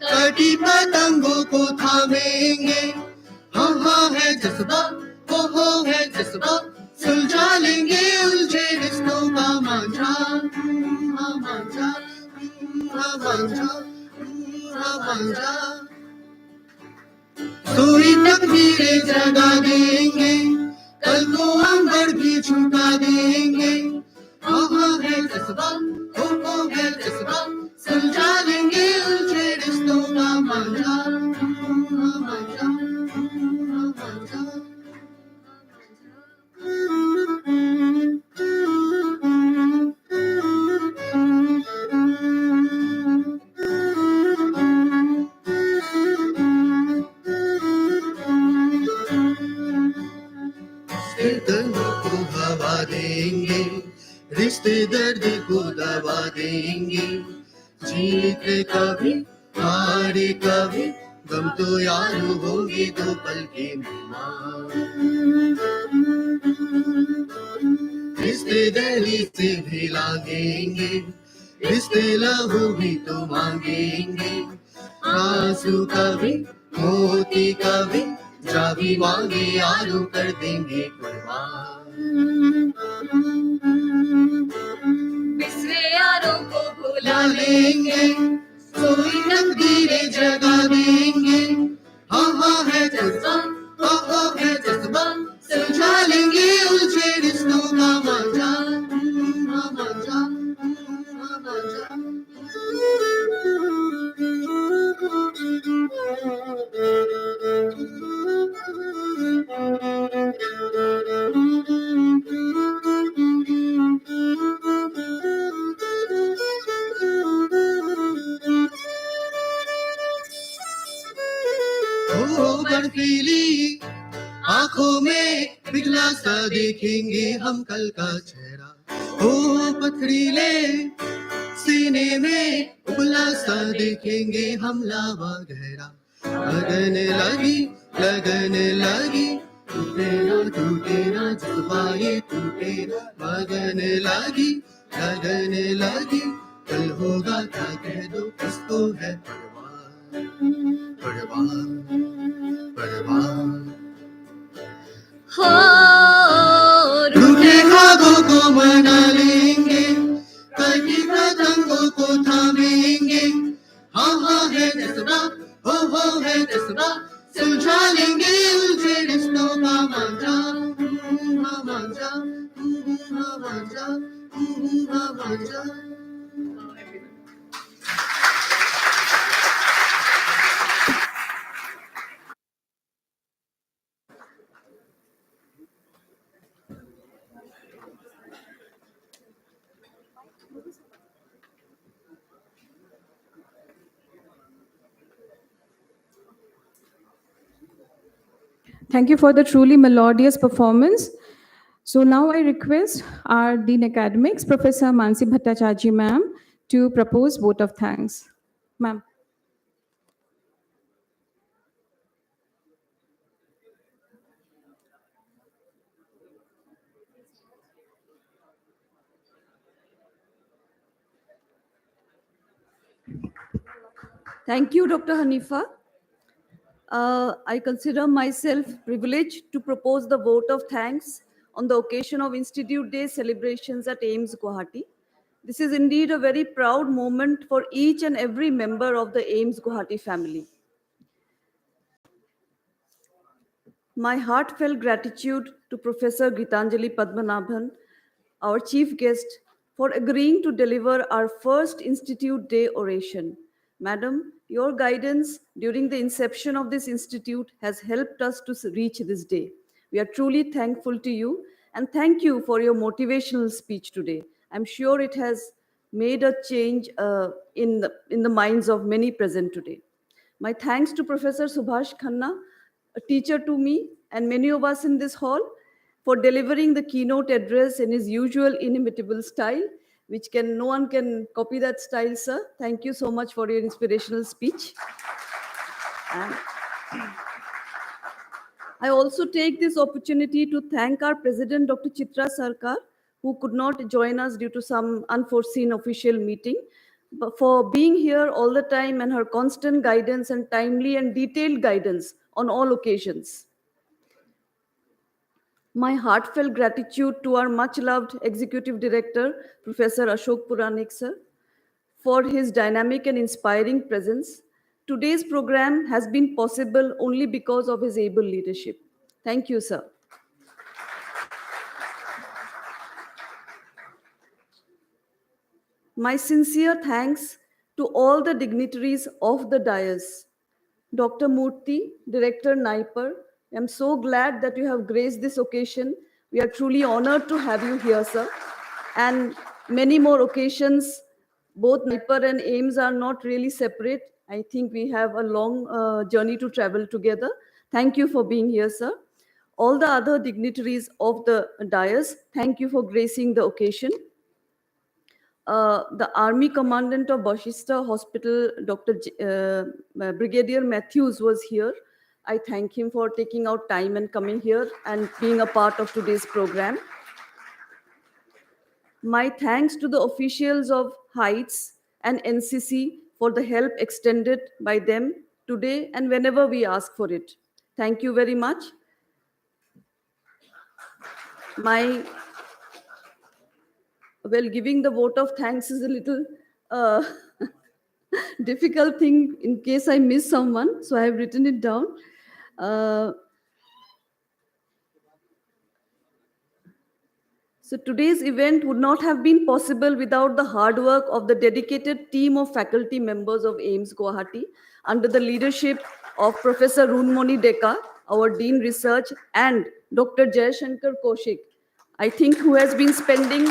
कटी पतंगों को थामेंगे। हाँ हाँ है जज्बा, हो है जज्बा, सुलझा लेंगे उलझे रिश्तों का मांझा। हाँ मांझा, हाँ मांझा, हाँ मांझा। सोई तकदीरें जगा देंगे, कल कल को अंबर भी झुका देंगे है जज्बा है जज्बा सुलझा लेंगे उलझे रिश्तों का मांझा मांझा मांझा दर्द को हवा देंगे रिश्ते दर्द को दवा देंगे जीते कभी हारे कभी गम तो यार होगी दो पल के मेहमान रिश्ते दिल्ली से भी लागेंगे रिश्ते लहू भी तो मांगेंगे आंसू कभी मोती कभी जा भी मांगे आलू कर देंगे कुर्बान बिसरे यारों को भुला लेंगे सोई तकदीरें जगा देंगे हाँ है जज्बा है जज्बा सुलझा लेंगे उलझे रिश्तों का मांझा मांझा मांझा बर्फीली आंखों में पिघला सा देखेंगे हम कल का चेहरा हो पथरीले सीने में उबला सा देखेंगे हम लावा गहरा लगन लगी टूटे ना जज्बा ये टूटे लगन लगी कल होगा क्या कह दो किसको है परवाह हो रूठे ख्वाबों को मना लेंगे कल की पतंगों को थामेंगे हाँ है जज्बा हो है जज्बा सुलझा लेंगे उलझे रिश्तों का मांझा मांझा मांझा मांझा Thank you for the truly melodious performance. So now I request our Dean Academics, Professor Mansi Bhattacharjee ma'am, to propose vote of thanks. Ma'am. Thank you, Dr. Hanifa. I consider myself privileged to propose the vote of thanks on the occasion of Institute Day celebrations at Aiims, Guwahati. This is indeed a very proud moment for each and every member of the Aiims Guwahati family. My heartfelt gratitude to Professor Gitanjali Padmanabhan, our chief guest, for agreeing to deliver our first Institute Day oration. Madam, your guidance during the inception of this institute has helped us to reach this day. We are truly thankful to you and thank you for your motivational speech today. I'm sure it has made a change in the minds of many present today. My thanks to Professor Subhash Khanna, a teacher to me and many of us in this hall, for delivering the keynote address in his usual inimitable style, which no one can copy that style, sir. Thank you so much for your inspirational speech. And I also take this opportunity to thank our President, Dr. Chitra Sarkar, who could not join us due to some unforeseen official meeting, but for being here all the time and her constant guidance and timely and detailed guidance on all occasions. My heartfelt gratitude to our much-loved Executive Director, Professor Ashok Puranik, sir, for his dynamic and inspiring presence. Today's program has been possible only because of his able leadership. Thank you, sir. My sincere thanks to all the dignitaries of the dais. Dr. Murthy, Director Naipar, I'm so glad that you have graced this occasion. We are truly honored to have you here, sir. And many more occasions, both Naipar and Aims are not really separate. I think we have a long journey to travel together. Thank you for being here, sir. All the other dignitaries of the dais, thank you for gracing the occasion. The Army Commandant of Bashista Hospital, Brigadier Matthews, was here. I thank him for taking out time and coming here and being a part of today's program. My thanks to the officials of Heights and NCC for the help extended by them today and whenever we ask for it. Thank you very much. Giving the vote of thanks is a little difficult thing in case I miss someone, so I have written it down. So today's event would not have been possible without the hard work of the dedicated team of faculty members of Aiims Guwahati under the leadership of Professor Runmoni Deka, our Dean Research, and Dr. Jayashankar Kaushik, I think, who has been spending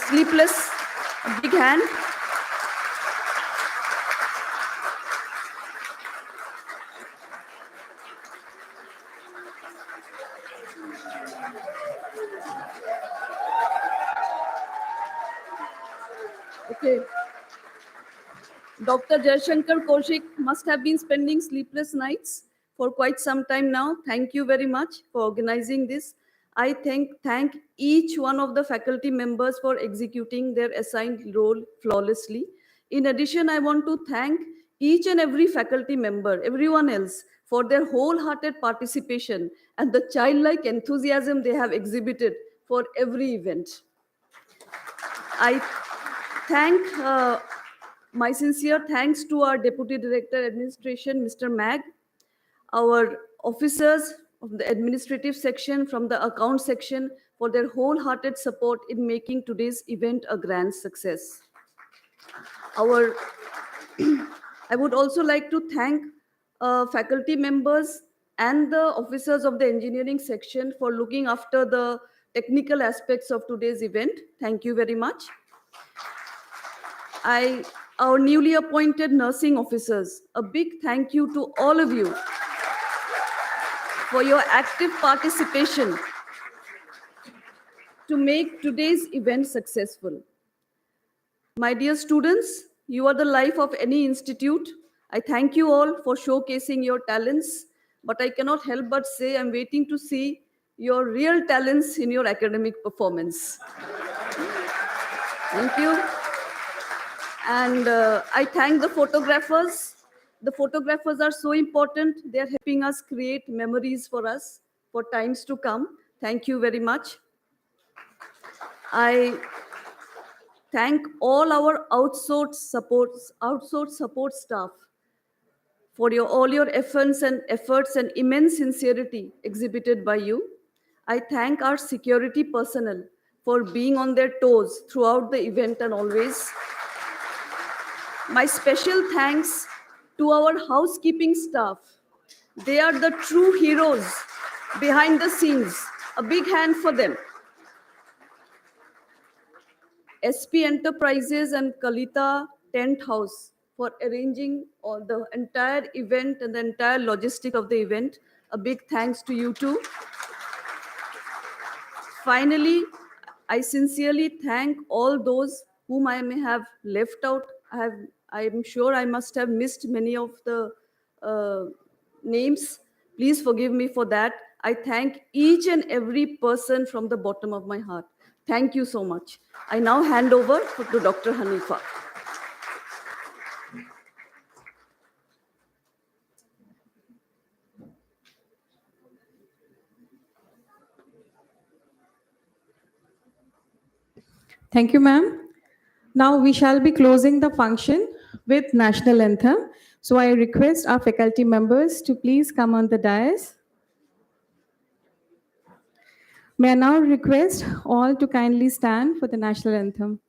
sleepless. A big hand. Okay. Dr. Jayashankar Kaushik must have been spending sleepless nights for quite some time now. Thank you very much for organizing this. I thank each one of the faculty members for executing their assigned role flawlessly. In addition, I want to thank each and every faculty member, everyone else, for their wholehearted participation and the childlike enthusiasm they have exhibited for every event. I thank my sincere thanks to our Deputy Director Administration, Mr. Mag, our officers of the administrative section from the account section for their wholehearted support in making today's event a grand success. I would also like to thank faculty members and the officers of the engineering section for looking after the technical aspects of today's event. Thank you very much. Our newly appointed nursing officers, a big thank you to all of you for your active participation to make today's event successful. My dear students, you are the life of any institute. I thank you all for showcasing your talents, but I cannot help but say I'm waiting to see your real talents in your academic performance. Thank you. And I thank the photographers. The photographers are so important. They're helping us create memories for us for times to come. Thank you very much. I thank all our outsourced support staff for all your efforts and immense sincerity exhibited by you. I thank our security personnel for being on their toes throughout the event and always. My special thanks to our housekeeping staff. They are the true heroes behind the scenes. A big hand for them. SP Enterprises and Kalita Tent House for arranging all the entire event and the entire logistic of the event. A big thanks to you too. Finally, I sincerely thank all those whom I may have left out. I'm sure I must have missed many of the names. Please forgive me for that. I thank each and every person from the bottom of my heart. Thank you so much. I now hand over to Dr. Hanifa. Thank you, ma'am. Now we shall be closing the function with national anthem. So I request our faculty members to please come on the dais. May I now request all to kindly stand for the national anthem.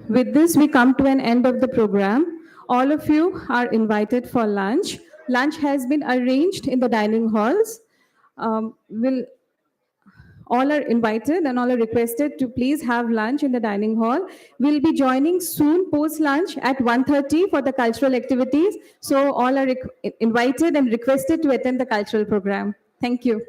With this, we come to an end of the program. All of you are invited for lunch. Lunch has been arranged in the dining halls. Will all are invited and all are requested to please have lunch in the dining hall. We'll be joining soon post lunch at 1:30 for the cultural activities. So all are invited and requested to attend the cultural program. Thank you.